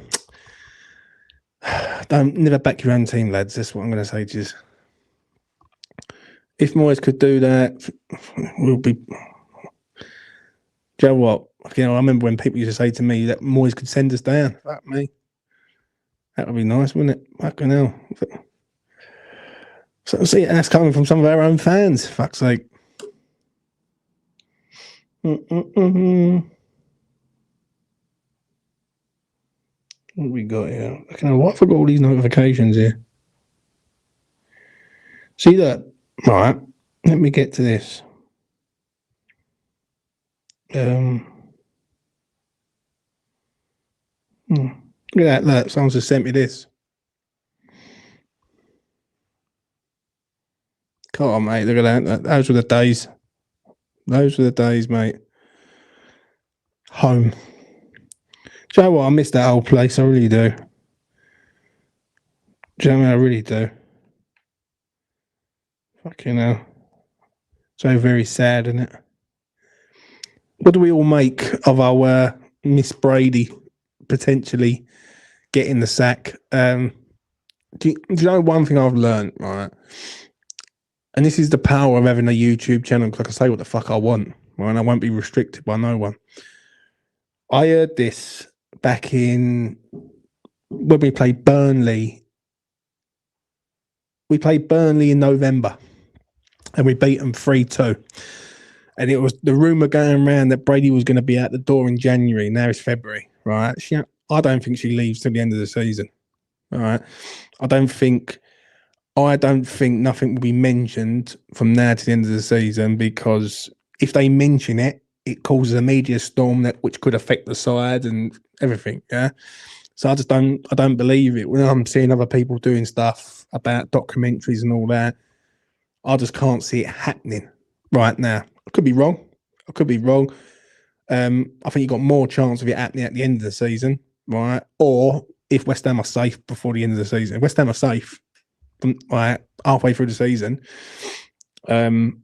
Speaker 1: don't never back your own team, lads. That's what I'm going to say to you. If Moyes could do that, we'll be. Do you know what? I remember when people used to say to me that Moyes could send us down. Fuck me. That would be nice, wouldn't it? Fucking hell. So see, that's coming from some of our own fans. Fuck's sake. What we got here? I don't know what. I forgot all these notifications here. See that? All right. Let me get to this. Look at that. Look, someone's just sent me this. Come on, mate. Look at that. Those were the days. Those were the days, mate. Home. Do you know what? I miss that old place. I really do. Do you know what I mean? I really do. Fucking hell. So very sad, isn't it? What do we all make of our Miss Brady potentially getting the sack? Do you know one thing I've learned, right? And this is the power of having a YouTube channel, because I can say what the fuck I want, right? And I won't be restricted by no one. I heard this back in when we played Burnley. We played Burnley in November and we beat them 3-2. And it was the rumour going around that Brady was going to be out the door in January. Now it's February, right? I don't think she leaves till the end of the season, all right? I don't think nothing will be mentioned from now to the end of the season, because if they mention it, it causes a media storm which could affect the side and everything, yeah? So I don't believe it. When I'm seeing other people doing stuff about documentaries and all that, I just can't see it happening right now. I could be wrong. I think you got more chance of it happening at the end of the season, right? Or if West Ham are safe before the end of the season. If West Ham are safe, right, halfway through the season, then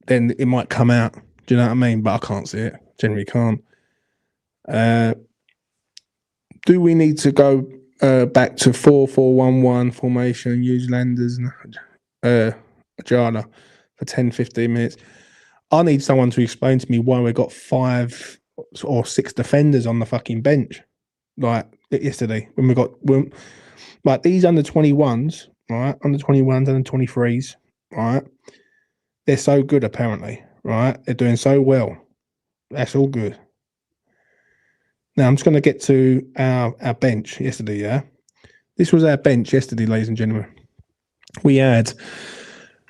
Speaker 1: it might come out. Do you know what I mean? But I can't see it. Generally can't. Do we need to go back to 4-4-1-1 formation and use Landers and Ajala for 10-15 minutes? I need someone to explain to me why we got 5 or 6 defenders on the fucking bench like yesterday when like these under 21s, right? Under 21s, under 23s, right? They're so good apparently, right? They're doing so well. That's all good. Now I'm just going to get to our bench yesterday, yeah? This was our bench yesterday, ladies and gentlemen. We had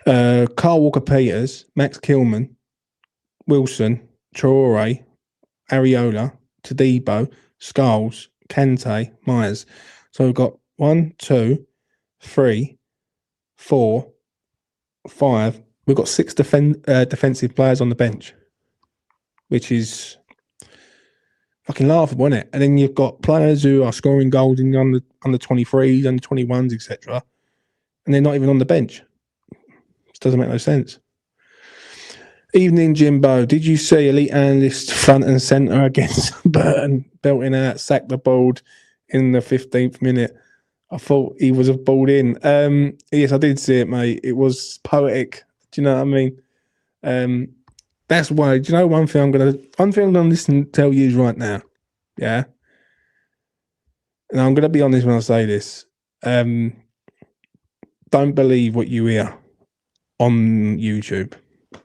Speaker 1: Carl Walker-Peters, Max Kilman, Wilson, Traore, Areola, Tadibo, Scholes, Kante, Myers. So we've got 1, 2, 3, 4, 5. We've got 6 defensive players on the bench, which is fucking laughable, isn't it? And then you've got players who are scoring goals in under 23s, under 21s, etc., and they're not even on the bench. This doesn't make no sense. Evening, Jimbo. Did you see elite analyst front and centre against Burton belting out, sack the board in the 15th minute? I thought he was balled in. Yes, I did see it, mate. It was poetic. Do you know what I mean? That's why. Do you know one thing I'm gonna listen tell you right now? Yeah. And I'm gonna be honest when I say this. Don't believe what you hear on YouTube.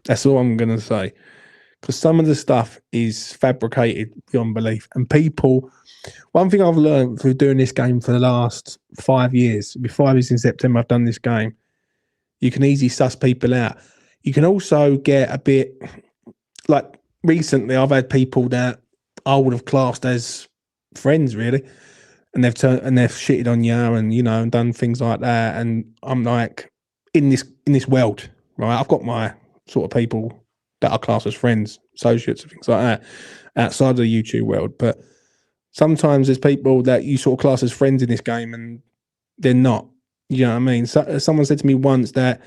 Speaker 1: That's all I'm going to say. Because some of the stuff is fabricated beyond belief. And people, one thing I've learned through doing this game for the last 5 years, before 5 years in September, I've done this game, you can easily suss people out. You can also get a bit, like recently I've had people that I would have classed as friends, really. And they've shitted on you and, you know, and done things like that. And I'm like, in this world, right? I've got my sort of people that are classed as friends, associates, and things like that outside of the YouTube world. But sometimes there's people that you sort of class as friends in this game and they're not. You know what I mean? So, someone said to me once that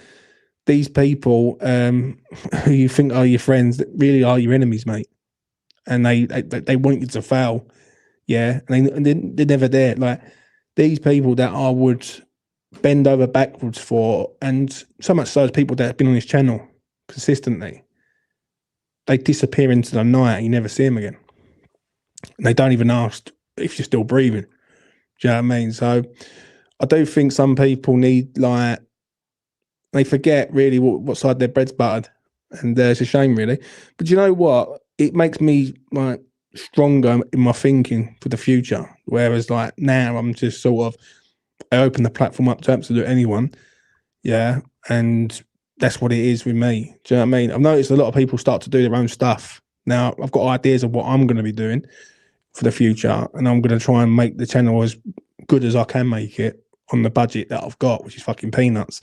Speaker 1: these people who you think are your friends that really are your enemies, mate, and they want you to fail. Yeah, and they're never there. Like these people that I would bend over backwards for, and so much so as people that have been on this channel consistently, they disappear into the night and you never see them again. And they don't even ask if you're still breathing. Do you know what I mean? So I do think some people need, like, they forget really what side their bread's buttered. And it's a shame, really. But do you know what? It makes me like stronger in my thinking for the future. Whereas like now I'm just sort of, I open the platform up to absolute anyone. Yeah. And that's what it is with me. Do you know what I mean? I've noticed a lot of people start to do their own stuff. Now I've got ideas of what I'm going to be doing for the future, and I'm going to try and make the channel as good as I can make it on the budget that I've got, which is fucking peanuts.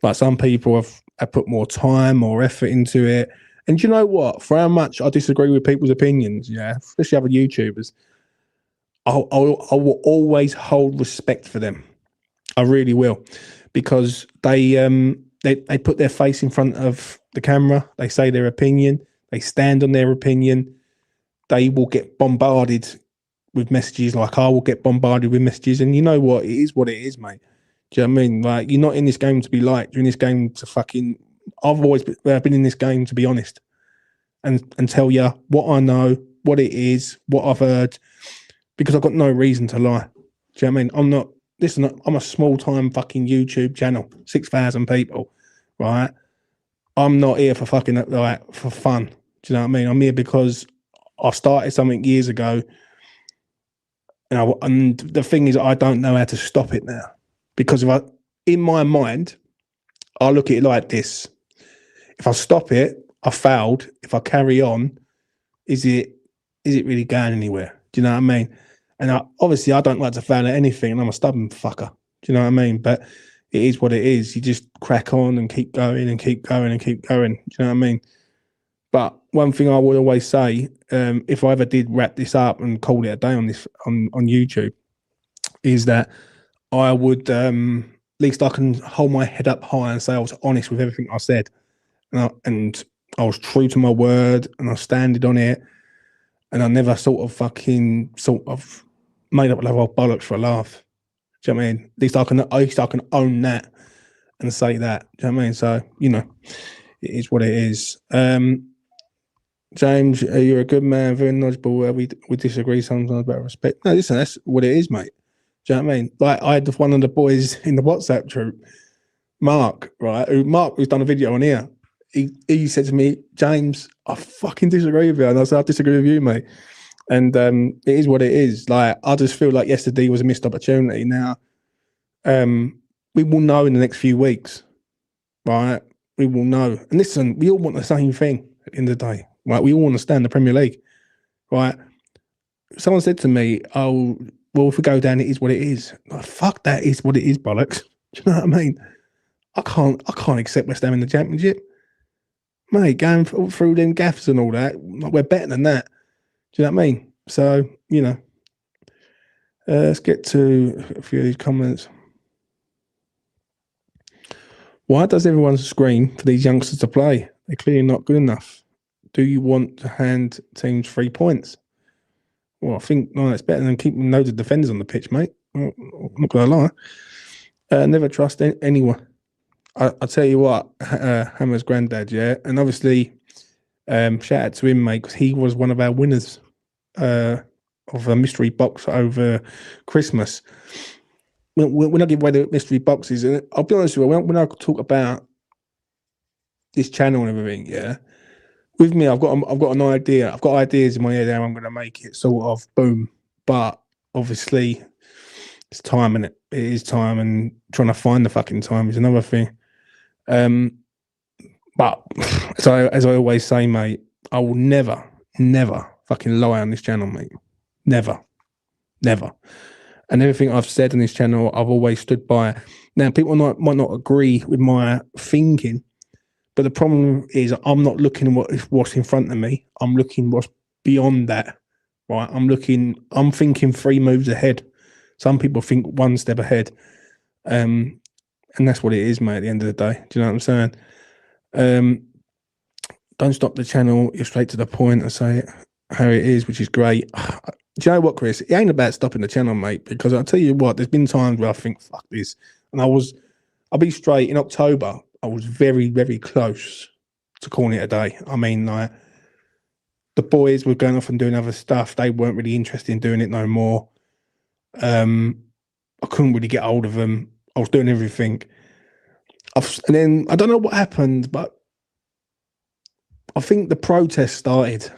Speaker 1: Like some people have put more time or effort into it. And do you know what? For how much I disagree with people's opinions, yeah, especially other YouTubers, I will always hold respect for them. I really will, because they put their face in front of the camera. They say their opinion. They stand on their opinion. They will get bombarded with messages, like I will get bombarded with messages. And you know what? It is what it is, mate. Do you know what I mean? Like, you're not in this game to be liked. You're in this game to fucking... I've always been in this game to be honest and tell you what I know, what it is, what I've heard, because I've got no reason to lie. Do you know what I mean? I'm not... Listen, I'm a small-time fucking YouTube channel, 6,000 people, right? I'm not here for fucking, like, for fun. Do you know what I mean? I'm here because I started something years ago, and the thing is, I don't know how to stop it now. Because in my mind, I look at it like this: if I stop it, I failed. If I carry on, is it really going anywhere? Do you know what I mean? And obviously, I don't like to fail at anything, and I'm a stubborn fucker. Do you know what I mean? But it is what it is. You just crack on and keep going and keep going and keep going. Do you know what I mean? But one thing I would always say, if I ever did wrap this up and call it a day on this on YouTube, is that I would, at least I can hold my head up high and say I was honest with everything I said. And I was true to my word, and I standed on it. And I never sort of made up a level of bollocks for a laugh. Do you know what I mean? At least I can own that and say that. Do you know what I mean? So, you know, it is what it is. James, you're a good man, very knowledgeable. We disagree sometimes about respect. No, listen, that's what it is, mate. Do you know what I mean? Like, I had one of the boys in the WhatsApp group, Mark, right? Who's done a video on here. He said to me, James, I fucking disagree with you. And I said, I disagree with you, mate. And it is what it is. Like, I just feel like yesterday was a missed opportunity. Now, we will know in the next few weeks, right? We will know. And listen, we all want the same thing at the end of the day, right? We all want to stay in the Premier League, right? Someone said to me, oh, well, if we go down, it is what it is. Like, fuck that is what it is, bollocks. Do you know what I mean? I can't accept West Ham in the Championship. Mate, going through them gaffes and all that, we're better than that. Do you know what I mean? So, you know, let's get to a few of these comments. Why does everyone scream for these youngsters to play? They're clearly not good enough. Do you want to hand teams 3 points? Well, I think it's better than keeping loads of defenders on the pitch, mate. I'm not going to lie. Never trust anyone. I'll tell you what, Hammer's granddad, yeah? And obviously, shout out to him, mate, because he was one of our winners of a mystery box over Christmas. When I give away the mystery boxes, and I'll be honest with you, when I talk about this channel and everything, yeah, with me, I've got an idea. I've got ideas in my head how I'm going to make it sort of boom. But obviously, it's time, and it is time, and trying to find the fucking time is another thing. But as I always say, mate, I will never fucking lie on this channel, mate. Never. And everything I've said on this channel, I've always stood by. Now, people might not agree with my thinking, but the problem is I'm not looking at what's in front of me. I'm looking what's beyond that, right? I'm thinking 3 moves ahead. Some people think 1 step ahead. And that's what it is, mate, at the end of the day. Do you know what I'm saying? Don't stop the channel. You're straight to the point and say it how it is, which is great. Do you know what, Chris? It ain't about stopping the channel, mate, because I'll tell you what, there's been times where I think, fuck this. And I'll be straight, in October, I was very, very close to calling it a day. I mean, like, the boys were going off and doing other stuff. They weren't really interested in doing it no more. I couldn't really get hold of them. I was doing everything. And then, I don't know what happened, but I think the protest started.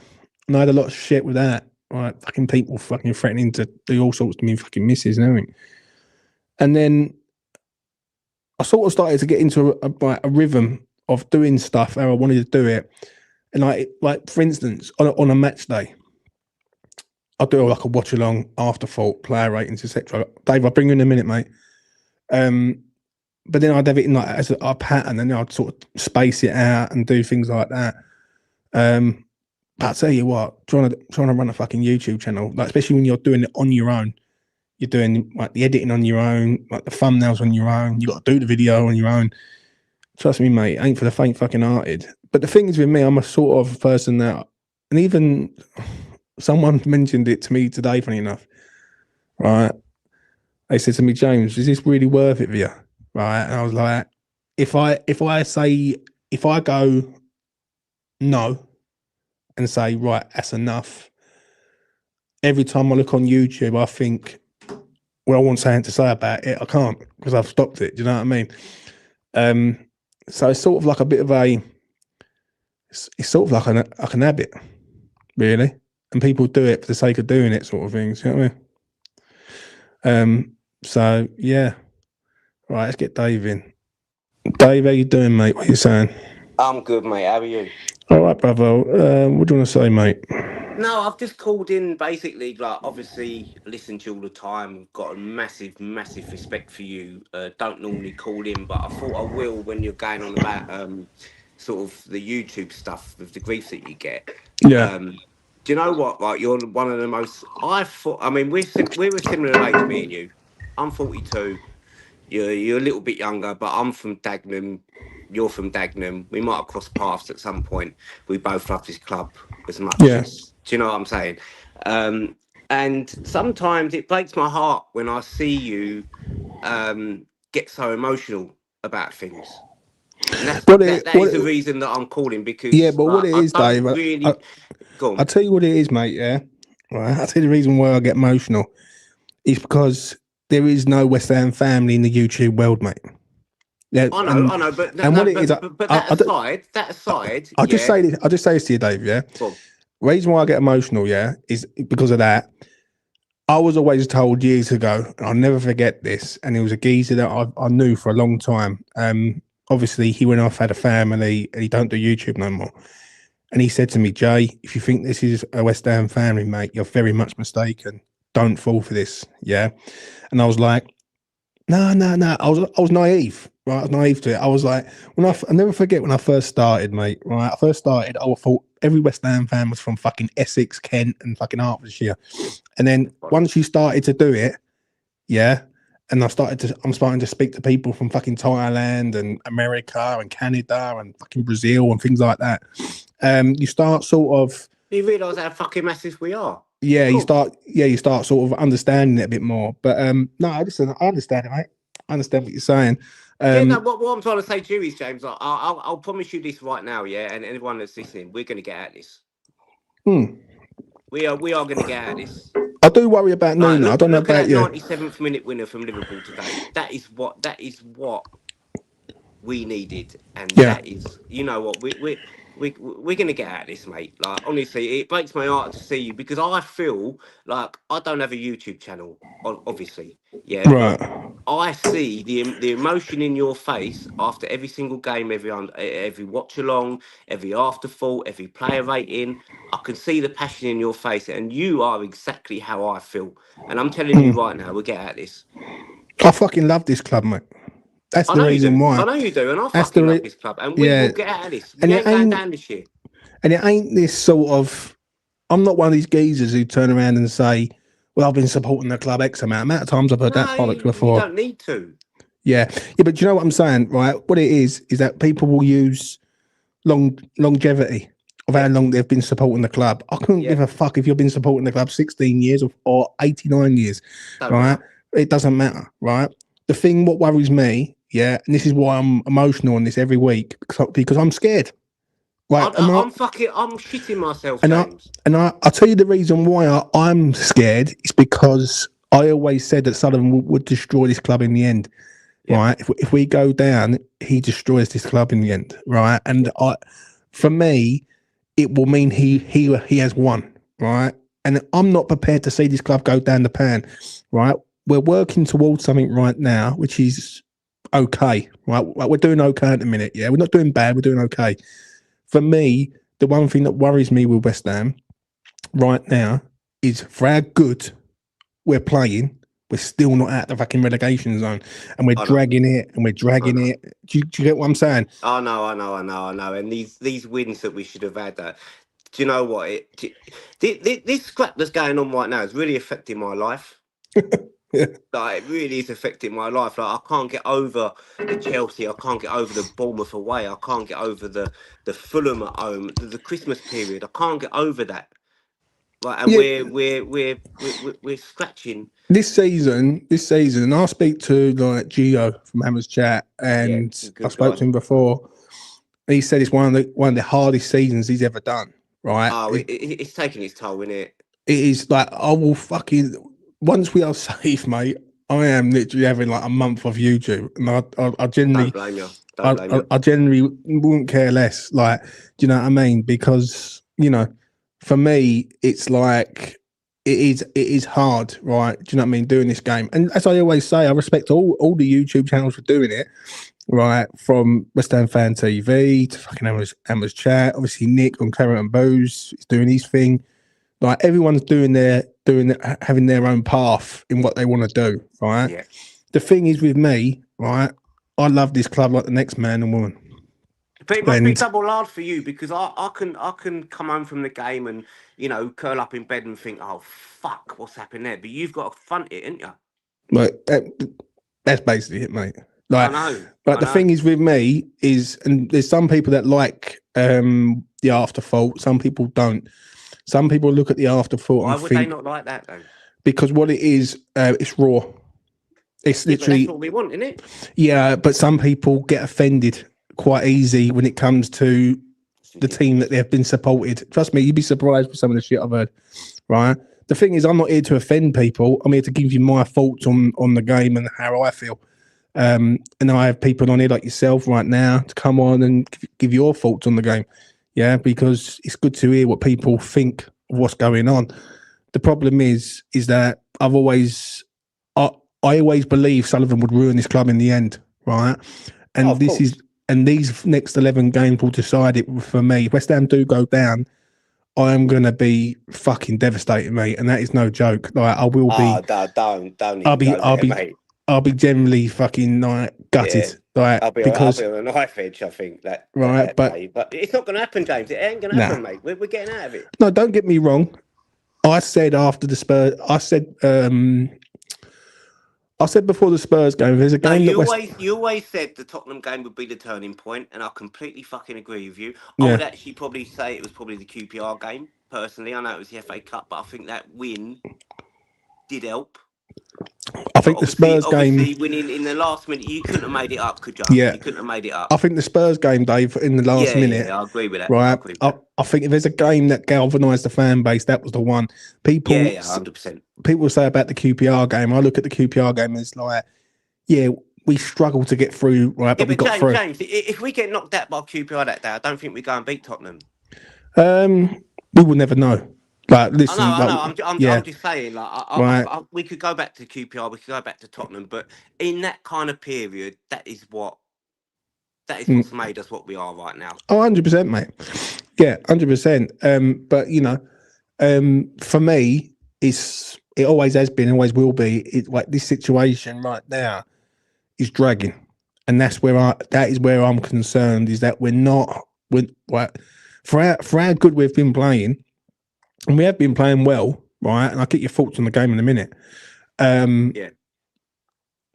Speaker 1: And I had a lot of shit with that. Right, fucking people fucking threatening to do all sorts to me fucking misses and everything. And then I sort of started to get into a rhythm of doing stuff how I wanted to do it. And like for instance, on a match day, I'll do like a watch along, afterthought, player ratings, etc. Dave, I'll bring you in a minute, mate. But then I'd have it in like as a pattern, and then I'd sort of space it out and do things like that. But I'll tell you what, trying to run a fucking YouTube channel, like especially when you're doing it on your own, you're doing like the editing on your own, like the thumbnails on your own, you got to do the video on your own. Trust me, mate, it ain't for the faint fucking hearted. But the thing is with me, I'm a sort of person that, and even someone mentioned it to me today, funny enough, right? They said to me, James, is this really worth it for you? Right? And I was like, if I go no and say, right, that's enough, every time I look on YouTube, I think, well, I want something to say about it. I can't because I've stopped it. Do you know what I mean? So it's sort of like a bit of it's sort of like an habit, really. And people do it for the sake of doing it, sort of things. You know what I mean? So yeah. Right, let's get Dave in. Dave, how you doing, mate? What are you saying?
Speaker 2: I'm good, mate. How are you?
Speaker 1: All right, brother. What do you want to say, mate?
Speaker 2: No, I've just called in basically, like, obviously, listen to you all the time. Got a massive, massive respect for you. Don't normally call in, but I thought I will when you're going on about sort of the YouTube stuff with the grief that you get.
Speaker 1: Yeah.
Speaker 2: Do you know what? Like, you're one of the most. I mean, we're a similar age, me and you. I'm 42. You're a little bit younger, but I'm from Dagenham. You're from Dagenham. We might have crossed paths at some point. We both love this club as much as. Do you know what I'm saying? And sometimes it breaks my heart when I see you get so emotional about things. And that is the reason that I'm calling, because
Speaker 1: but what it is, Dave,
Speaker 2: really,
Speaker 1: I'll tell you what it is, mate. Yeah, right. I'll tell you the reason why I get emotional is because there is no West Ham family in the YouTube world, mate. Yeah,
Speaker 2: I know, but that aside,
Speaker 1: I'll just say this to you, Dave. Yeah, reason why I get emotional, is because of that. I was always told years ago, and I'll never forget this, and it was a geezer that I knew for a long time. Obviously, he went off, had a family, and he don't do YouTube no more. And he said to me, Jay, if you think this is a West Ham family, mate, you're very much mistaken. Don't fall for this, yeah? And I was like, no. I was naive, right? I was naive to it. I was like, I never forget when I first started, mate, right? I thought every West Ham fan was from fucking Essex, Kent, and fucking Hertfordshire. And then once you started to do it, yeah, and I'm starting to speak to people from fucking Thailand and America and Canada and fucking Brazil and things like that. You start sort of.
Speaker 2: You realise how fucking massive we are.
Speaker 1: Yeah, you start sort of understanding it a bit more. But no, I understand it, mate. I understand what you're saying.
Speaker 2: What I'm trying to say to you is, James, I'll promise you this right now, yeah, and anyone that's listening, we're going to get at this. We are going to get at this.
Speaker 1: I do worry about Nuno. I don't know about you.
Speaker 2: 97th minute winner from Liverpool today. That is what we needed, and that is, you know what, we're going to get at this, mate. Like, honestly, it breaks my heart to see you, because I feel like I don't have a YouTube channel, obviously. Yeah, right. I see the emotion in your face after every single game, every watch along, every afterthought, every player rating. I can see the passion in your face, and you are exactly how I feel. And I'm telling you right now, we'll get at this.
Speaker 1: I fucking love this club, mate. That's the reason why.
Speaker 2: I know you do, and I fucking love this club, and we will get out of this. We ain't going down this year.
Speaker 1: And it ain't this sort of. I'm not one of these geezers who turn around and say, "Well, I've been supporting the club X amount of times." I've heard that bollocks before.
Speaker 2: You don't need to.
Speaker 1: Yeah, but do you know what I'm saying, right? What it is that people will use longevity of how long they've been supporting the club. I couldn't give a fuck if you've been supporting the club 16 years or 89 years,
Speaker 2: Don't
Speaker 1: right?
Speaker 2: matter.
Speaker 1: It doesn't matter, right? The thing what worries me, and this is why I'm emotional on this every week, because I'm scared. Right,
Speaker 2: I'm shitting myself, James.
Speaker 1: I'll tell you the reason why I'm scared is because I always said that Sullivan would destroy this club in the end.
Speaker 2: Yep.
Speaker 1: Right, if we go down, he destroys this club in the end. Right, and for me, it will mean he has won. Right, and I'm not prepared to see this club go down the pan. Right, we're working towards something right now, which is okay. Right, we're doing okay at the minute. Yeah, we're not doing bad. We're doing okay. For me, the one thing that worries me with West Ham right now is for how good we're playing, we're still not out the fucking relegation zone, and we're dragging it and we're dragging it. Do you get what I'm saying?
Speaker 2: I know. And these wins that we should have had, do you know what? This scrap that's going on right now is really affecting my life. Like, it really is affecting my life. Like, I can't get over the Chelsea. I can't get over the Bournemouth away. I can't get over the Fulham at home. The Christmas period. I can't get over that. Right, and we're scratching.
Speaker 1: This season, and I speak to like Gio from Hammers Chat, and I spoke to him before. He said it's one of the hardest seasons he's ever done. Right?
Speaker 2: Oh, it's taking its toll, isn't it?
Speaker 1: It is like I will fucking once we are safe, mate. I am literally having like a month of YouTube, and I generally
Speaker 2: don't blame you.
Speaker 1: I generally wouldn't care less. Like, do you know what I mean? Because for me, it's like it is hard, right? Do you know what I mean? Doing this game, and as I always say, I respect all the YouTube channels for doing it, right? From West Ham Fan TV to fucking Hammers Chat. Obviously, Nick on Claret and Booze is doing his thing. Like, everyone's having their own path in what they want to do, right?
Speaker 2: Yeah.
Speaker 1: The thing is with me, right? I love this club like the next man and woman.
Speaker 2: But it must be double hard for you, because I can come home from the game and curl up in bed and think, oh fuck, what's happened there? But you've got to front it, ain't you?
Speaker 1: Like, that's basically it, mate. Like,
Speaker 2: I know.
Speaker 1: But the thing is with me is, and there's some people that like the afterthought. Some people don't. Some people look at the afterthought.
Speaker 2: Why would they not like that though?
Speaker 1: Because what it is, it's raw. It's literally
Speaker 2: that's what we want, isn't it?
Speaker 1: Yeah, but some people get offended quite easy when it comes to the team that they've been supported. Trust me, you'd be surprised with some of the shit I've heard. Right? The thing is, I'm not here to offend people. I'm here to give you my thoughts on the game and how I feel. And I have people on here like yourself right now to come on and give your thoughts on the game. Yeah, because it's good to hear what people think of what's going on. The problem is that I always believe Sullivan would ruin this club in the end, right? And these next 11 games will decide it for me. If West Ham do go down, I am going to be fucking devastated, mate, and that is no joke. Like, I will be.
Speaker 2: Oh, don't.
Speaker 1: I'll be generally fucking like gutted.
Speaker 2: Yeah.
Speaker 1: Like,
Speaker 2: I'll be on a knife edge, I think. But it's not going to happen, James. It ain't going to happen, mate. We're getting out of it.
Speaker 1: No, don't get me wrong. I said after the Spurs, I said before the Spurs game, there's a game
Speaker 2: you always said the Tottenham game would be the turning point, and I completely fucking agree with you. I would actually probably say it was probably the QPR game, personally. I know it was the FA Cup, but I think that win did help.
Speaker 1: I think the Spurs game,
Speaker 2: winning in the last minute, you couldn't have made it up, could you?
Speaker 1: Yeah,
Speaker 2: you couldn't have made it up.
Speaker 1: I think the Spurs game, Dave, in the last minute.
Speaker 2: Yeah, I agree with that.
Speaker 1: Right, I think if there's a game that galvanised the fan base, that was the one. People,
Speaker 2: 100%.
Speaker 1: People say about the QPR game. I look at the QPR game as like, yeah, we struggled to get through, right? But we got through.
Speaker 2: James, if we get knocked out by QPR that day, I don't think we go and beat Tottenham.
Speaker 1: We will never know. Like, listen,
Speaker 2: I know. I'm just saying, like, we could go back to QPR, we could go back to Tottenham, but in that kind of period, that is what's made us what we are right now.
Speaker 1: Oh, 100%, mate. Yeah, 100%. But for me, it always has been, always will be. It's like this situation right now is dragging, and that is where I'm concerned. Is that for how good we've been playing. And we have been playing well, right? And I'll get your thoughts on the game in a minute.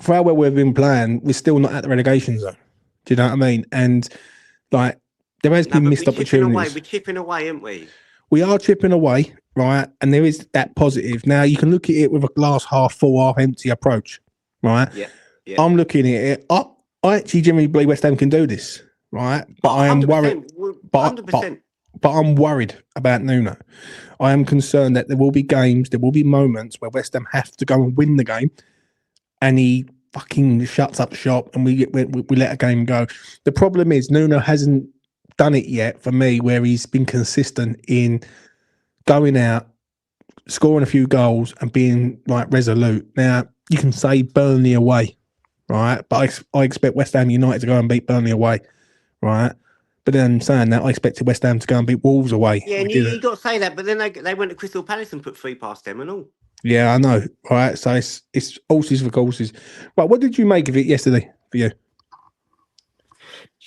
Speaker 1: For for how well we've been playing, we're still not at the relegation zone. Do you know what I mean? And like, there has been missed opportunities.
Speaker 2: We're chipping away, aren't we?
Speaker 1: We are chipping away, right? And there is that positive. Now, you can look at it with a glass half full, half empty approach, right?
Speaker 2: Yeah.
Speaker 1: I'm looking at it. I actually genuinely believe West Ham can do this, right? But I am worried. 100%. But I'm worried about Nuno. I am concerned that there will be games, there will be moments where West Ham have to go and win the game, and he fucking shuts up shop, and we let a game go. The problem is Nuno hasn't done it yet for me, where he's been consistent in going out, scoring a few goals, and being like resolute. Now you can say Burnley away, right? But I expect West Ham United to go and beat Burnley away, right? But then saying that, I expected West Ham to go and beat Wolves away.
Speaker 2: Yeah, and you got to say that, but then they went to Crystal Palace and put 3 past them and all.
Speaker 1: Yeah, I know. Right, so it's horses for courses. Right, what did you make of it yesterday for you?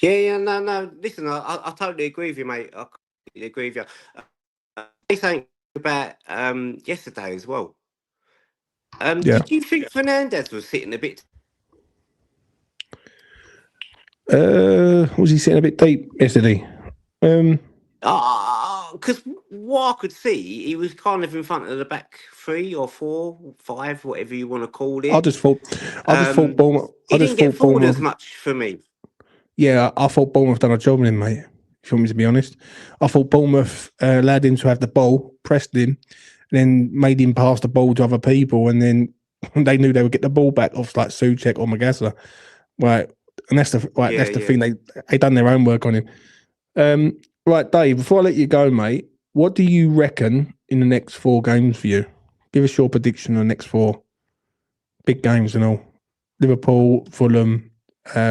Speaker 2: Yeah, no. Listen, I totally agree with you, mate. I completely agree with you. Something about yesterday as well. Did you think Fernandes was sitting a bit?
Speaker 1: Was he sitting a bit deep yesterday?
Speaker 2: Because what I could see, he was kind of in front of the back 3 or 4, 5, whatever you want to call it.
Speaker 1: I just thought Bournemouth.
Speaker 2: He didn't get forward as much for me.
Speaker 1: Yeah, I thought Bournemouth done a job on him, mate. If you want me to be honest, I thought Bournemouth allowed him to have the ball, pressed him, and then made him pass the ball to other people, and then they knew they would get the ball back off like Souček or Magassa, right? And that's the thing. They done their own work on him. Right, Dave. Before I let you go, mate, what do you reckon in the next 4 games for you? Give us your prediction on the next 4 big games and all. Liverpool, Fulham,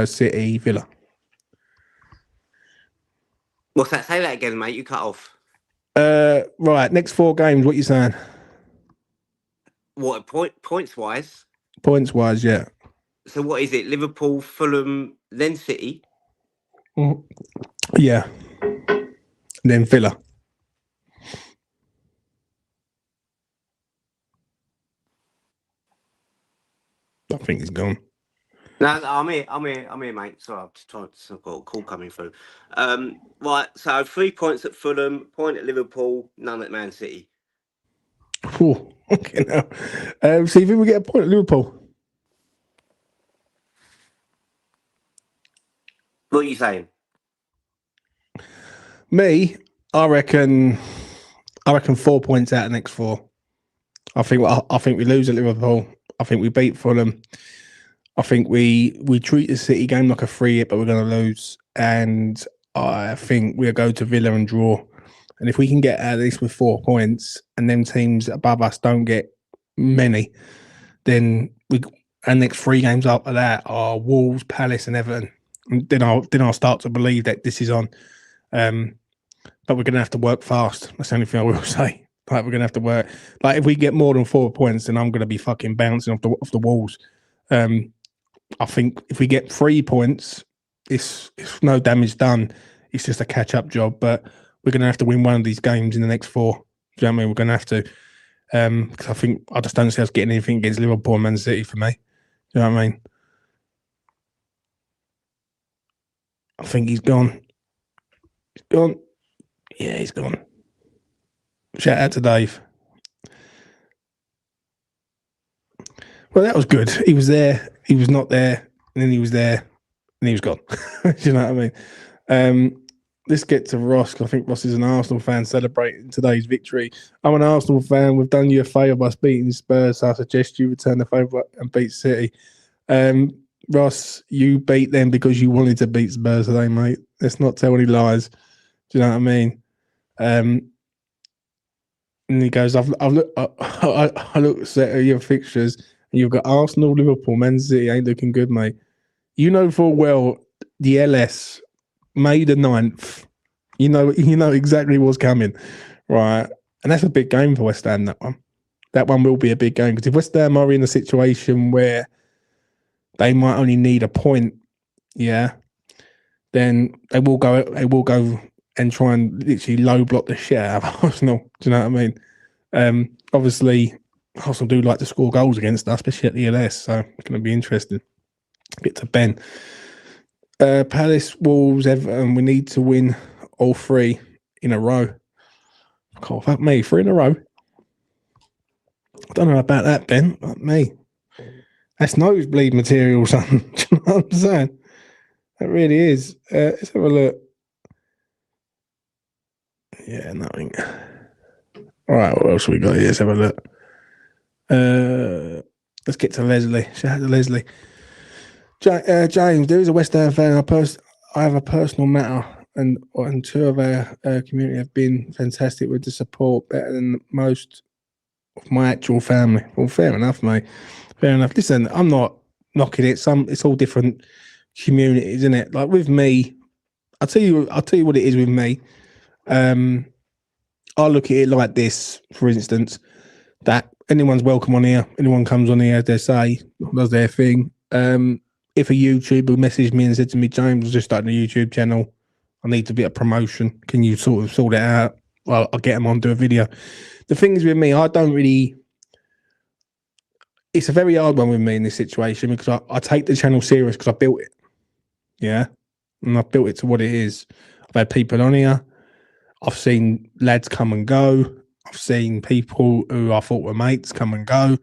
Speaker 1: City, Villa.
Speaker 2: What's that? Say that again, mate. You cut off.
Speaker 1: Right, next 4 games. What you saying?
Speaker 2: What points wise?
Speaker 1: Points wise, yeah.
Speaker 2: So what is it? Liverpool, Fulham, then City.
Speaker 1: Yeah. And then Villa. I think he's gone.
Speaker 2: No, I'm here, mate. Sorry, I've just got a call coming through. Right, so 3 points at Fulham, point at Liverpool, none at Man City.
Speaker 1: Oh, okay now. See if we get a point at Liverpool.
Speaker 2: What are you saying?
Speaker 1: Me, I reckon 4 points out of the next 4. I think we lose at Liverpool. I think we beat Fulham. I think we treat the City game like a free hit, but we're going to lose. And I think we'll go to Villa and draw. And if we can get at least with 4 points, and them teams above us don't get many, then our next 3 games after that are Wolves, Palace, and Everton. And then I'll start to believe that this is on. But we're going to have to work fast. That's the only thing I will say. Like, we're going to have to work. Like, if we get more than 4 points, then I'm going to be fucking bouncing off the walls. I think if we get 3 points, it's no damage done. It's just a catch-up job. But we're going to have to win one of these games in the next 4. Do you know what I mean? We're going to have to. Because I just don't see us getting anything against Liverpool and Man City for me. Do you know what I mean? I think he's gone. He's gone. Yeah, he's gone. Shout out to Dave. Well, that was good. He was there. He was not there. And then he was there. And he was gone. Do you know what I mean? Let's get to Ross. I think Ross is an Arsenal fan celebrating today's victory. I'm an Arsenal fan. We've done you a favour by beating Spurs. So I suggest you return the favour and beat City. Ross, you beat them because you wanted to beat Spurs today, mate. Let's not tell any lies. Do you know what I mean? And he goes, I looked at your fixtures, and you've got Arsenal, Liverpool, Man City ain't looking good, mate. You know full well the LS, May the 9th. You know exactly what's coming, right? And that's a big game for West Ham, that one. That one will be a big game, because if West Ham are in a situation where they might only need a point, yeah, then they will go and try and literally low block the shit out of Arsenal. Do you know what I mean? Obviously, Arsenal do like to score goals against us, especially at the ELS, so it's going to be interesting. Get to Ben. Palace, Wolves, Everton. We need to win all 3 in a row. Oh, fuck me, 3 in a row. I don't know about that, Ben. Fuck me. That's nosebleed material, son. Do you know what I'm saying? That really is. Let's have a look. Yeah, nothing. All right, what else we got here? Let's have a look. Let's get to Leslie. Shout out to Leslie. James, there is a West Ham fan. I have a personal matter, and 2 of our community have been fantastic with the support, better than most of my actual family. Well, fair enough, mate. Fair enough. Listen, I'm not knocking it. It's all different communities, isn't it? Like with me, I'll tell you what it is with me. I look at it like this, for instance, that anyone's welcome on here. Anyone comes on here, they say, does their thing. If a YouTuber messaged me and said to me, James, I'm just starting a YouTube channel, I need a bit of promotion. Can you sort it out? Well, I'll get them on, do a video. The thing is with me, I don't really... It's a very hard one with me in this situation because I take the channel serious because I built it. Yeah? And I've built it to what it is. I've had people on here. I've seen lads come and go. I've seen people who I thought were mates come and go.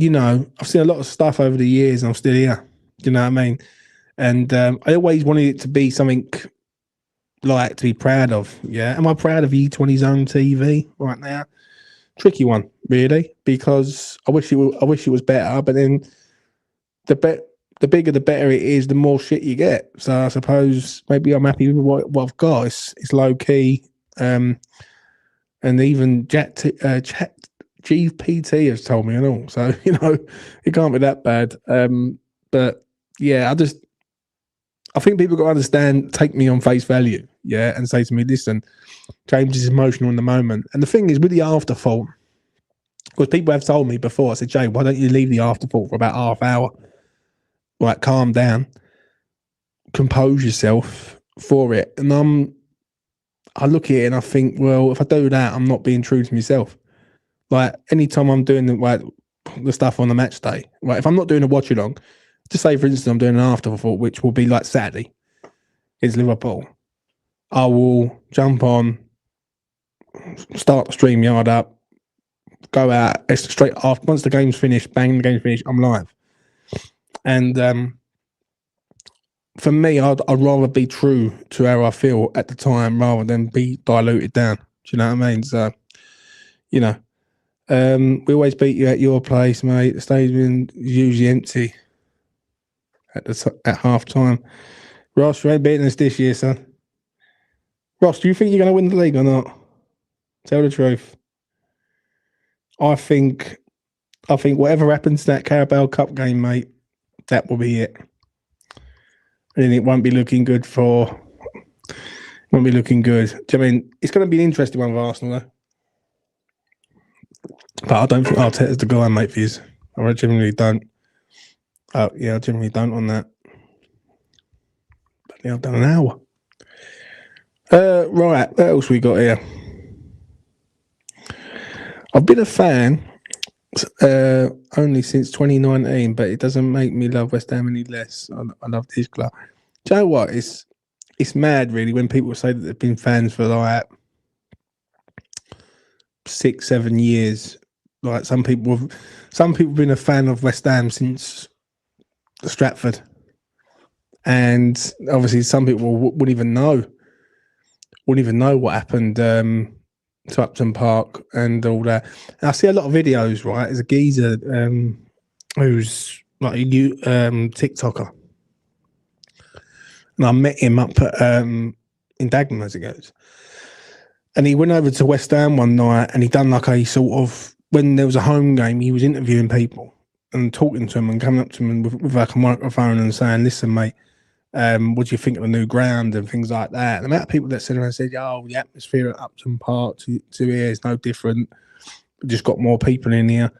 Speaker 1: You know, I've seen a lot of stuff over the years and I'm still here. You know what I mean? And I always wanted it to be something like to be proud of. Yeah. Am I proud of E20Zone TV right now? Tricky one, really, because I wish it was better, but then the bigger the better it is, the more shit you get. So I suppose maybe I'm happy with what I've got. It's low key. And even Chat GPT has told me and all. So, you know, it can't be that bad. But yeah, I think people got to understand, take me on face value, yeah, and say to me, listen, James is emotional in the moment. And the thing is, with the afterthought, because people have told me before, I said, Jay, why don't you leave the afterthought for about half hour? Like, calm down, compose yourself for it. And I look at it and I think, well, if I do that, I'm not being true to myself. Like, anytime I'm doing the stuff on the match day, like, if I'm not doing a watch along, just say, for instance, I'm doing an afterthought, which will be like Saturday, it's Liverpool. I will jump on, start the StreamYard up, go out, it's straight off. Once the game's finished, bang, the game's finished, I'm live. And for me, I'd rather be true to how I feel at the time rather than be diluted down. Do you know what I mean? So, you know, we always beat you at your place, mate. The stadium is usually empty at half time. Ross, you ain't beating us this year, son. Ross, do you think you're going to win the league or not? Tell the truth. I think whatever happens to that Carabao Cup game, mate, that will be it. And it won't be looking good Won't be looking good. Do you know what I mean? It's going to be an interesting one for Arsenal, though. But I don't think Arteta's the guy, mate, for you. I genuinely don't. Oh, yeah, I genuinely don't on that. But yeah, I've done an hour. Right, what else we got here? I've been a fan only since 2019, but it doesn't make me love West Ham any less. I love this club. Do you know what? It's mad, really, when people say that they've been fans for like 6-7 years. Like some people have been a fan of West Ham since Stratford, and obviously some people wouldn't even know what happened to Upton Park and all that. And I see a lot of videos. Right, there's a geezer who's like a TikToker, and I met him up at, in Dagenham, as it goes. And he went over to West Ham one night and he done like a sort of, when there was a home game, he was interviewing people and talking to them and coming up to them with like a microphone and saying, listen, mate, what do you think of the new ground and things like that? And the amount of people that said around said, oh, the atmosphere at Upton Park to here is no different. We've just got more people in here.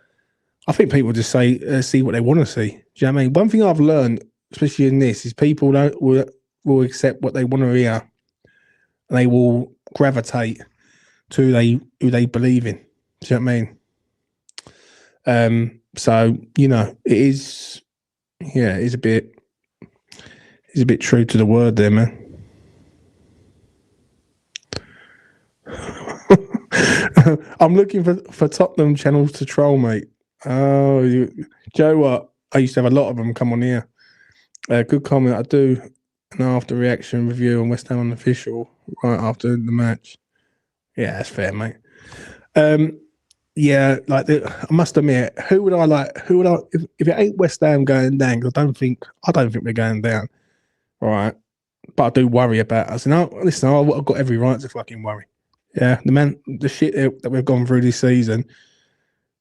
Speaker 1: I think people just say, see what they want to see. Do you know what I mean? One thing I've learned, especially in this, is people will accept what they want to hear. And they will gravitate to who they believe in. Do you know what I mean? So, you know, it is, yeah, it's a bit true to the word there, man. I'm looking for Tottenham channels to troll, mate. Oh, Joe, what? I used to have a lot of them come on here. Good comment. I do an after reaction review on West Ham Unofficial right after the match. Yeah, that's fair, mate. Yeah, like I must admit, who would I like? Who would I if it ain't West Ham going down? Because I don't think we're going down. All right, but I do worry about us. And listen, I've got every right to fucking worry. Yeah, the shit that we've gone through this season.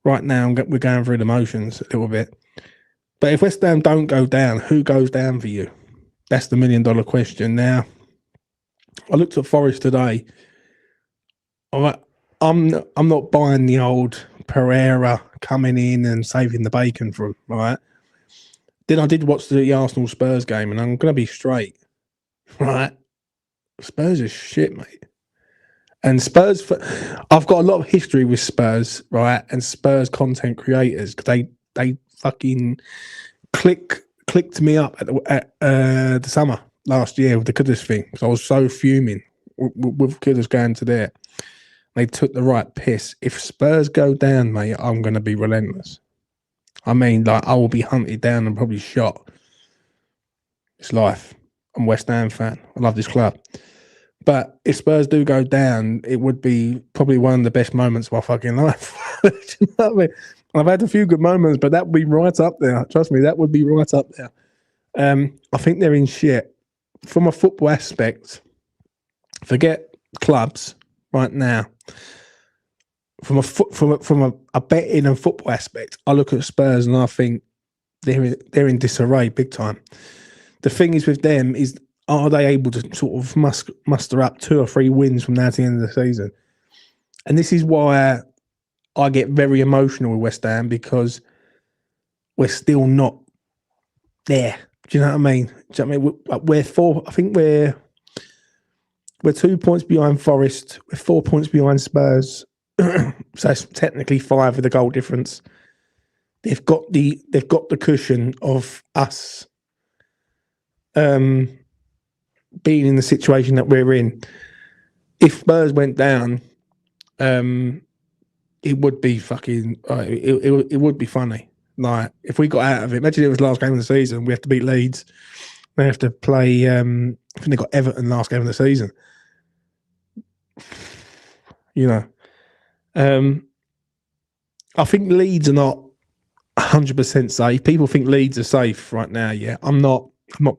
Speaker 1: Right now, we're going through the motions a little bit. But if West Ham don't go down, who goes down for you? That's the $1 million question. Now, I looked at Forest today. I'm not buying the old Pereira coming in and saving the bacon for him, right? Then I did watch the Arsenal Spurs game, and I'm going to be straight, right? Spurs is shit, mate. And Spurs, I've got a lot of history with Spurs, right? And Spurs content creators, because they fucking clicked me up at the summer last year with the Kudus thing. So I was so fuming with Kudus going to there. They took the right piss. If Spurs go down, mate, I'm going to be relentless. I mean, like, I will be hunted down and probably shot. It's life. I'm a West Ham fan. I love this club. But if Spurs do go down, it would be probably one of the best moments of my fucking life. Do you know what I mean? I've had a few good moments, but that would be right up there. Trust me, that would be right up there. I think they're in shit. From a football aspect, forget clubs right now. From a betting and football aspect, I look at Spurs and I think they're in disarray big time. The thing is with them is, are they able to sort of muster up 2 or 3 wins from now to the end of the season? And this is why I get very emotional with West Ham, because we're still not there. Do you know what I mean? Do you know what I mean? We're 4. I think we're 2 points behind Forest. We're 4 points behind Spurs. So it's technically 5 with the goal difference. They've got the cushion of us being in the situation that we're in. If Spurs went down, it would be fucking. It would be funny. Like, if we got out of it, imagine it was the last game of the season. We have to beat Leeds. They have to play. I think they got Everton last game of the season. You know, I think Leeds are not 100% safe. People think Leeds are safe right now. Yeah, I'm not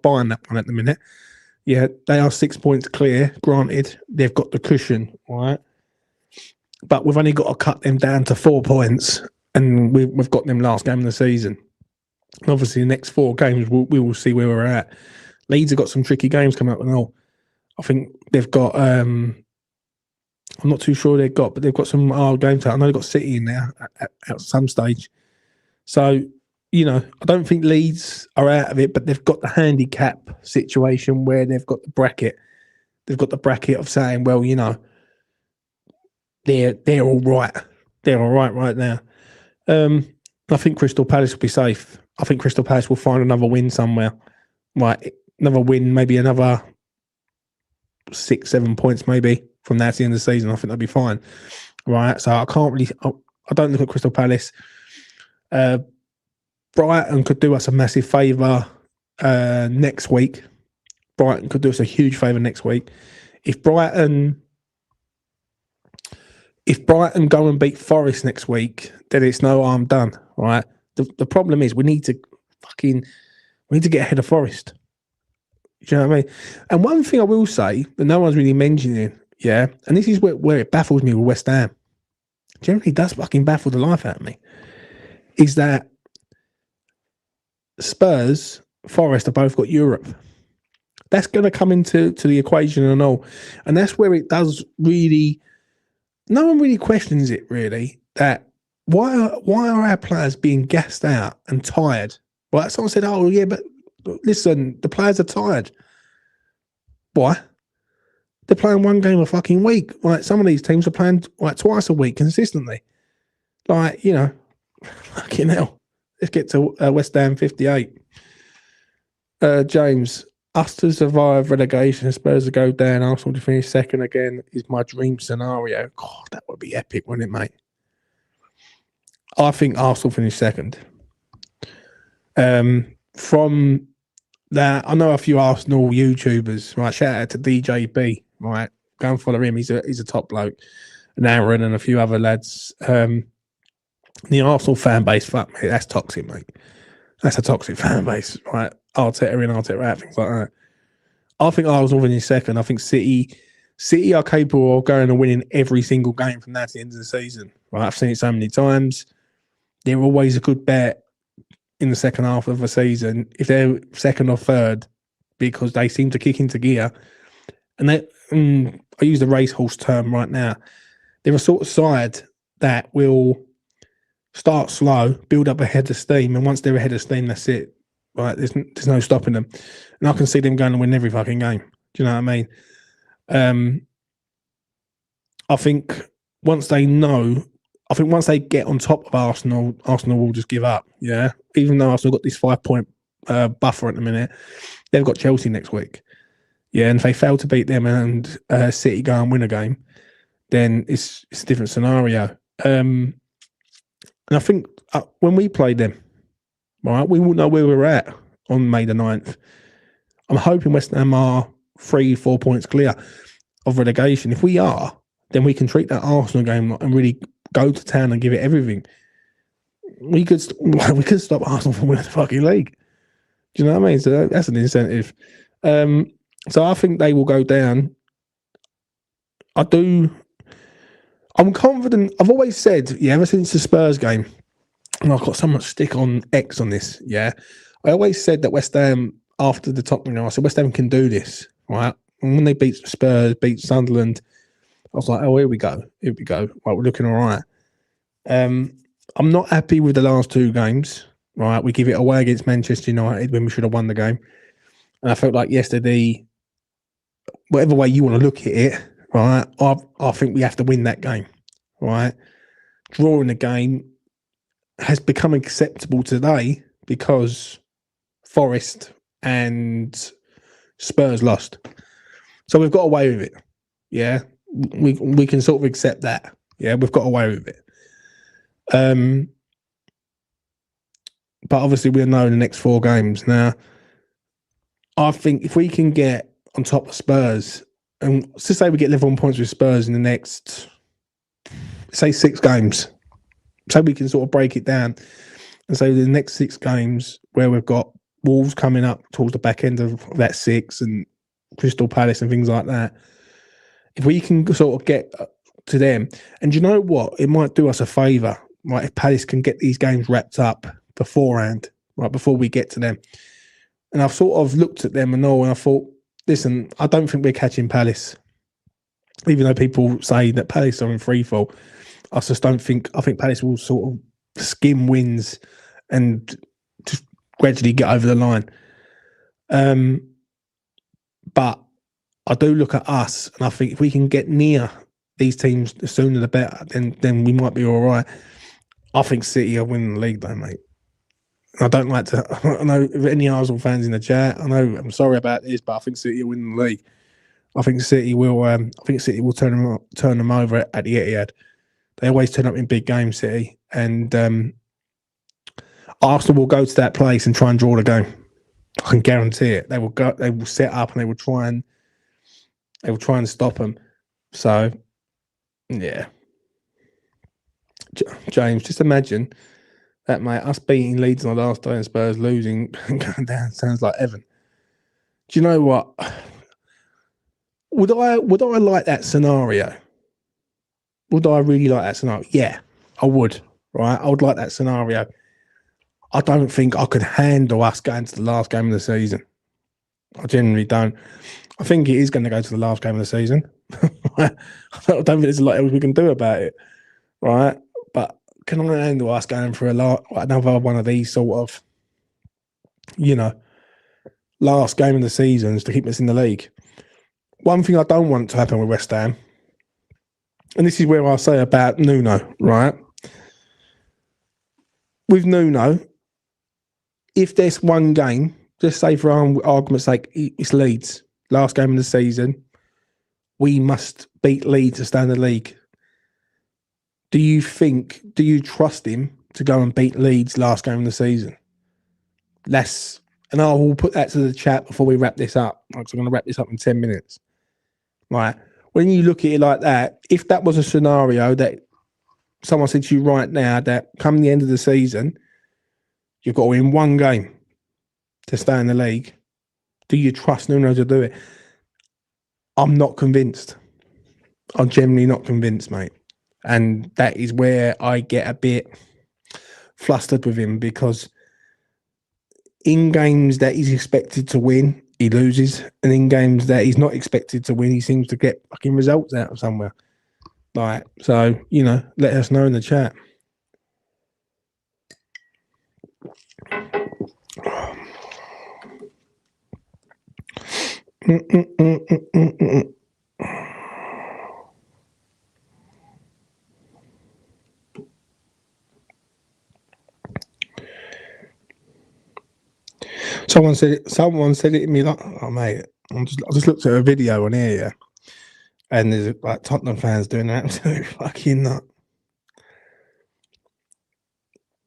Speaker 1: buying that one at the minute. Yeah, they are 6 points clear. Granted, they've got the cushion, right? But we've only got to cut them down to 4 points, and we've got them last game of the season. Obviously, the next 4 games, we will see where we're at. Leeds have got some tricky games coming up and all. I think they've got. I'm not too sure but they've got some hard games. I know they've got City in there at some stage. So, you know, I don't think Leeds are out of it, but they've got the handicap situation where they've got the bracket. They've got the bracket of saying, well, you know, they're all right. They're all right now. I think Crystal Palace will be safe. I think Crystal Palace will find another win somewhere. Right, another win, maybe another 6-7 points, maybe from now to the end of the season. I think they'll be fine. Right, so I don't look at Crystal Palace. Brighton could do us a massive favour next week. Brighton could do us a huge favour next week. If Brighton go and beat Forest next week, then it's no harm done, right? The problem is we need to get ahead of Forest. Do you know what I mean? And one thing I will say that no one's really mentioning, yeah, and this is where it baffles me with West Ham. Generally does fucking baffle the life out of me. Is that Spurs, Forest have both got Europe. That's going to come into the equation and all. And that's where it does really... No one really questions it, really, that why are our players being gassed out and tired? Well, someone said, oh, yeah, but listen, the players are tired. Why? They're playing one game a fucking week. Like, some of these teams are playing like twice a week consistently. Like, you know, fucking hell. Let's get to West Ham 58. James, us to survive relegation, Spurs to go down, Arsenal to finish second again is my dream scenario. God, that would be epic, wouldn't it, mate? I think Arsenal finish second. From that, I know a few Arsenal YouTubers, right? Shout out to DJB, right? Go and follow him. He's a top bloke. And Aaron and a few other lads. The Arsenal fan base, fuck me, that's toxic, mate. That's a toxic fan base, right? Arteta in, Arteta out, things like that. I think Arsenal finish second. I think City are capable of going and winning every single game from now to the end of the season. Right? I've seen it so many times. They're always a good bet in the second half of a season if they're second or third, because they seem to kick into gear. And I use the racehorse term right now. They're a sort of side that will start slow, build up a head of steam, and once they're ahead of steam, that's it. Right? There's no stopping them. And I can see them going to win every fucking game. Do you know what I mean? I think once they get on top of Arsenal will just give up. Yeah. Even though Arsenal got this 5-point buffer at the minute, they've got Chelsea next week. Yeah. And if they fail to beat them and City go and win a game, then it's a different scenario. And I think when we played them, right, we will know where we're at on May the 9th. I'm hoping West Ham are 3-4 points clear of relegation. If we are, then we can treat that Arsenal game and really go to town and give it everything. We could stop Arsenal from winning the fucking league. Do you know what I mean? So that's an incentive. So I think they will go down. I'm confident. I've always said, ever since the Spurs game, and I've got so much stick on X on this, I always said that West Ham, after the top, I said West Ham can do this, right? And when they beat Spurs, beat Sunderland, I was like, oh, here we go. Right, we're looking all right. I'm not happy with the last two games, right? We give it away against Manchester United when we should have won the game. And I felt like yesterday, whatever way you want to look at it, right, I think we have to win that game, right? Drawing the game has become acceptable today because Forest and Spurs lost. So we've got away with it. Yeah. We can sort of accept that. Yeah, we've got away with it. But obviously we'll know in the next 4 games. Now, I think if we can get on top of Spurs, and let's say we get 11 points with Spurs in the next, say 6 games, so we can sort of break it down and say the next 6 games where we've got Wolves coming up towards the back end of that 6 and Crystal Palace and things like that. If we can sort of get to them, and you know what? It might do us a favour, right? If Palace can get these games wrapped up beforehand, right, before we get to them. And I've sort of looked at them and all, and I thought, listen, I don't think we're catching Palace. Even though people say that Palace are in free fall, I just don't think, I think Palace will sort of skim wins and just gradually get over the line. But I do look at us, and I think if we can get near these teams, the sooner the better, then we might be all right. I think City are winning the league, though, mate. I don't like to. I know if any Arsenal fans in the chat, I know I'm sorry about this, but I think City are winning the league. I think City will. Turn them over at the Etihad. They always turn up in big games, City, and Arsenal will go to that place and try and draw the game. I can guarantee it. They will go. They will set up and they will try and stop them. So, yeah. James, just imagine that, mate. Us beating Leeds on the last day and Spurs losing and going down sounds like heaven. Do you know what? Would I like that scenario? Would I really like that scenario? Yeah, I would. Right? I would like that scenario. I don't think I could handle us going to the last game of the season. I genuinely don't. I think it is going to go to the last game of the season. I don't think there's a lot else we can do about it, right? But can I handle us going for another one of these sort of, last game of the seasons to keep us in the league? One thing I don't want to happen with West Ham, and this is where I say about Nuno, right? with Nuno, if there's one game, just say for argument's sake, it's Leeds, last game of the season, we must beat Leeds to stay in the league. Do you trust him to go and beat Leeds last game of the season? And I will put that to the chat before we wrap this up, because I'm going to wrap this up in 10 minutes. Right. When you look at it like that, if that was a scenario that someone said to you right now that come the end of the season, you've got to win one game to stay in the league, do you trust Nuno to do it? I'm not convinced. I'm generally not convinced, mate. And that is where I get a bit flustered with him, because in games that he's expected to win, he loses. And in games that he's not expected to win, he seems to get fucking results out of somewhere. Like, so, let us know in the chat. Someone said it to me like, oh mate, I just looked at a video on here, yeah, and there's like Tottenham fans doing that absolute fucking nut.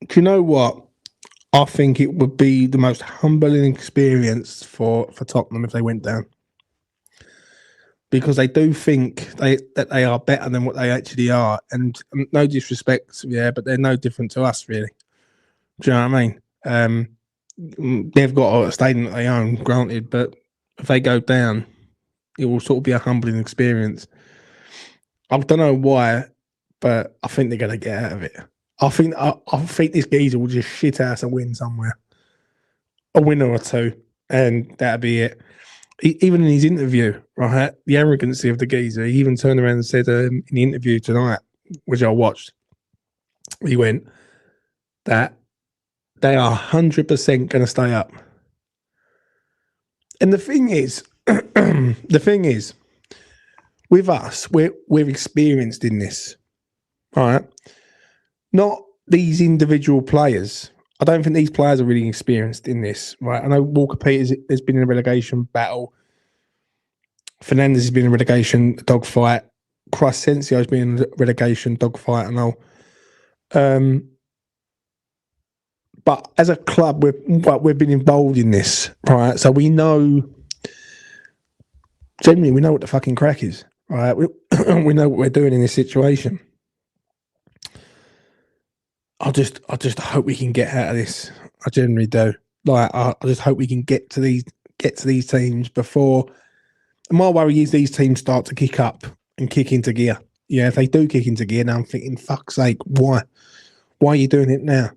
Speaker 1: Do you know what? I think it would be the most humbling experience for Tottenham if they went down, because they do think that they are better than what they actually are, and no disrespect, yeah, but they're no different to us, really. Do you know what I mean? They've got a stadium that they own, granted, but if they go down, it will sort of be a humbling experience. I don't know why, but I think they're going to get out of it. I think this geezer will just shit ass a win somewhere, a winner or two, and that'll be it. Even in his interview, right, the arrogancy of the geezer, he even turned around and said in the interview tonight, which I watched, he went that they are 100% going to stay up. And the thing is, with us, we're experienced in this, right? Not these individual players. I don't think these players are really experienced in this, right? I know Walker Peters has been in a relegation battle. Fernandez has been in a relegation dogfight. Crescencio has been in a relegation dogfight and all. But as a club, we've been involved in this, right? So we know, generally, we know what the fucking crack is, right? We know what we're doing in this situation. I just hope we can get out of this. I generally do. Like, I just hope we can get to these teams before. And my worry is these teams start to kick up and kick into gear. Yeah, if they do kick into gear, now I'm thinking, fuck's sake, why? Why are you doing it now?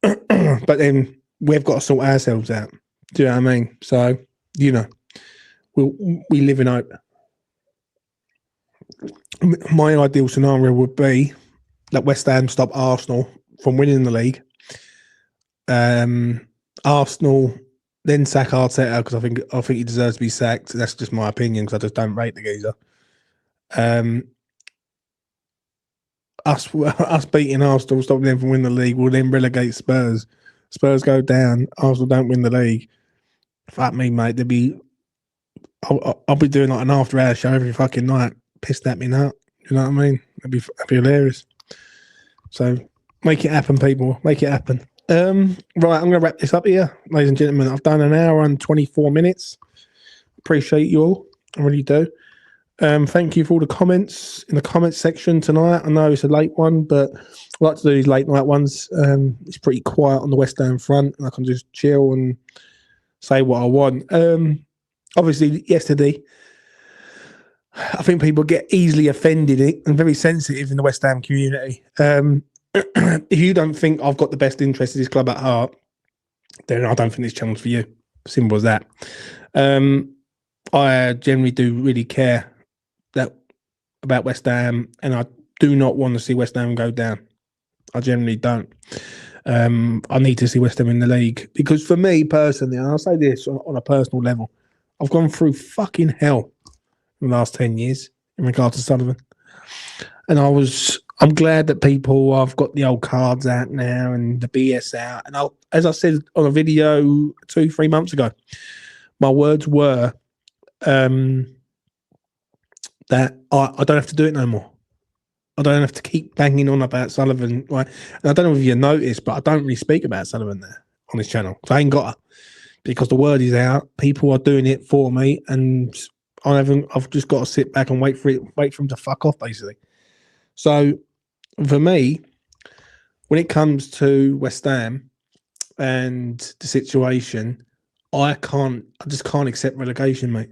Speaker 1: But then we've got to sort ourselves out. Do you know what I mean? So, we live in hope. My ideal scenario would be that West Ham stop Arsenal from winning the league. Arsenal then sack Arteta, because I think he deserves to be sacked. That's just my opinion, because I just don't rate the geezer. Us beating Arsenal, stopping them from winning the league, will then relegate Spurs. Spurs go down, Arsenal don't win the league. Fuck me, mate. I'll be doing like an after-hour show every fucking night, pissed at me now. You know what I mean? That'd be hilarious. So make it happen, people. Make it happen. Right, I'm going to wrap this up here, ladies and gentlemen. I've done an hour and 24 minutes. Appreciate you all. I really do. Thank you for all the comments in the comments section tonight. I know it's a late one, but I like to do these late night ones. It's pretty quiet on the West Ham front, and I can just chill and say what I want. Obviously, yesterday, I think people get easily offended and very sensitive in the West Ham community. If you don't think I've got the best interest of this club at heart, then I don't think this channel's for you. Simple as that. I generally do really care about West Ham, and I do not want to see West Ham go down. I generally don't. I need to see West Ham in the league, because for me personally, and I'll say this on a personal level, I've gone through fucking hell in the last 10 years in regard to Sullivan. And I was I'm glad that people have got the old cards out now and the BS out. And as I said on a video 2-3 months ago, my words were that I don't have to do it no more. I don't have to keep banging on about Sullivan. Right? And I don't know if you noticed, but I don't really speak about Sullivan there on this channel. I ain't got it because the word is out. People are doing it for me, and I've just got to sit back and wait for him to fuck off, basically. So for me, when it comes to West Ham and the situation, I just can't accept relegation, mate.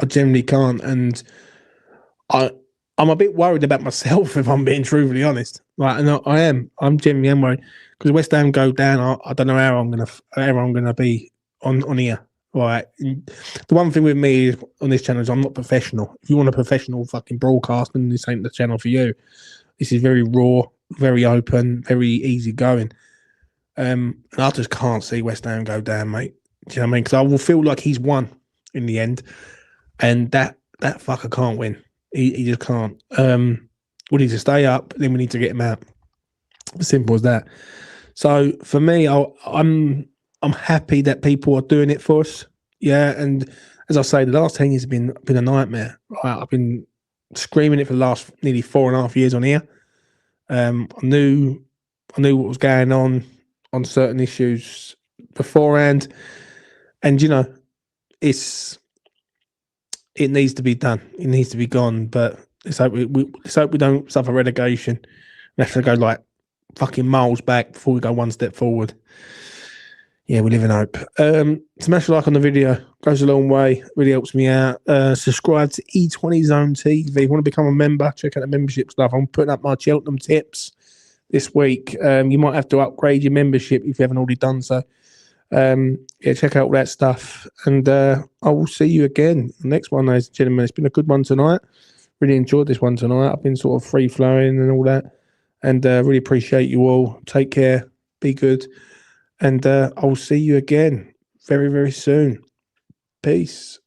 Speaker 1: I generally can't, and I'm a bit worried about myself, if I'm being truthfully honest. Like, and I'm genuinely worried because West Ham go down. I don't know how I'm gonna be on here. Right. The one thing with me is, on this channel is I'm not professional. If you want a professional fucking broadcasting, this ain't the channel for you. This is very raw, very open, very easy going. And I just can't see West Ham go down, mate. Do you know what I mean? Because I will feel like he's won in the end, and that fucker can't win. He just can't. We need to stay up, then we need to get him out. As simple as that. So for me, I'm happy that people are doing it for us. Yeah, and as I say, the last 10 years have been a nightmare. I've been screaming it for the last nearly 4.5 years on here. I knew what was going on certain issues beforehand, and it needs to be done. It needs to be gone. But let's hope we don't suffer relegation. We have to go like fucking miles back before we go one step forward. Yeah, we live in hope. Smash a like on the video. Goes a long way. Really helps me out. Subscribe to E20Zone TV. If you want to become a member, check out the membership stuff. I'm putting up my Cheltenham tips this week. You might have to upgrade your membership if you haven't already done so. Yeah, check out all that stuff. And I will see you again next one, ladies and gentlemen. It's been a good one tonight. Really enjoyed this one tonight. I've been sort of free-flowing and all that. And really appreciate you all. Take care. Be good. And I'll see you again very, very soon. Peace.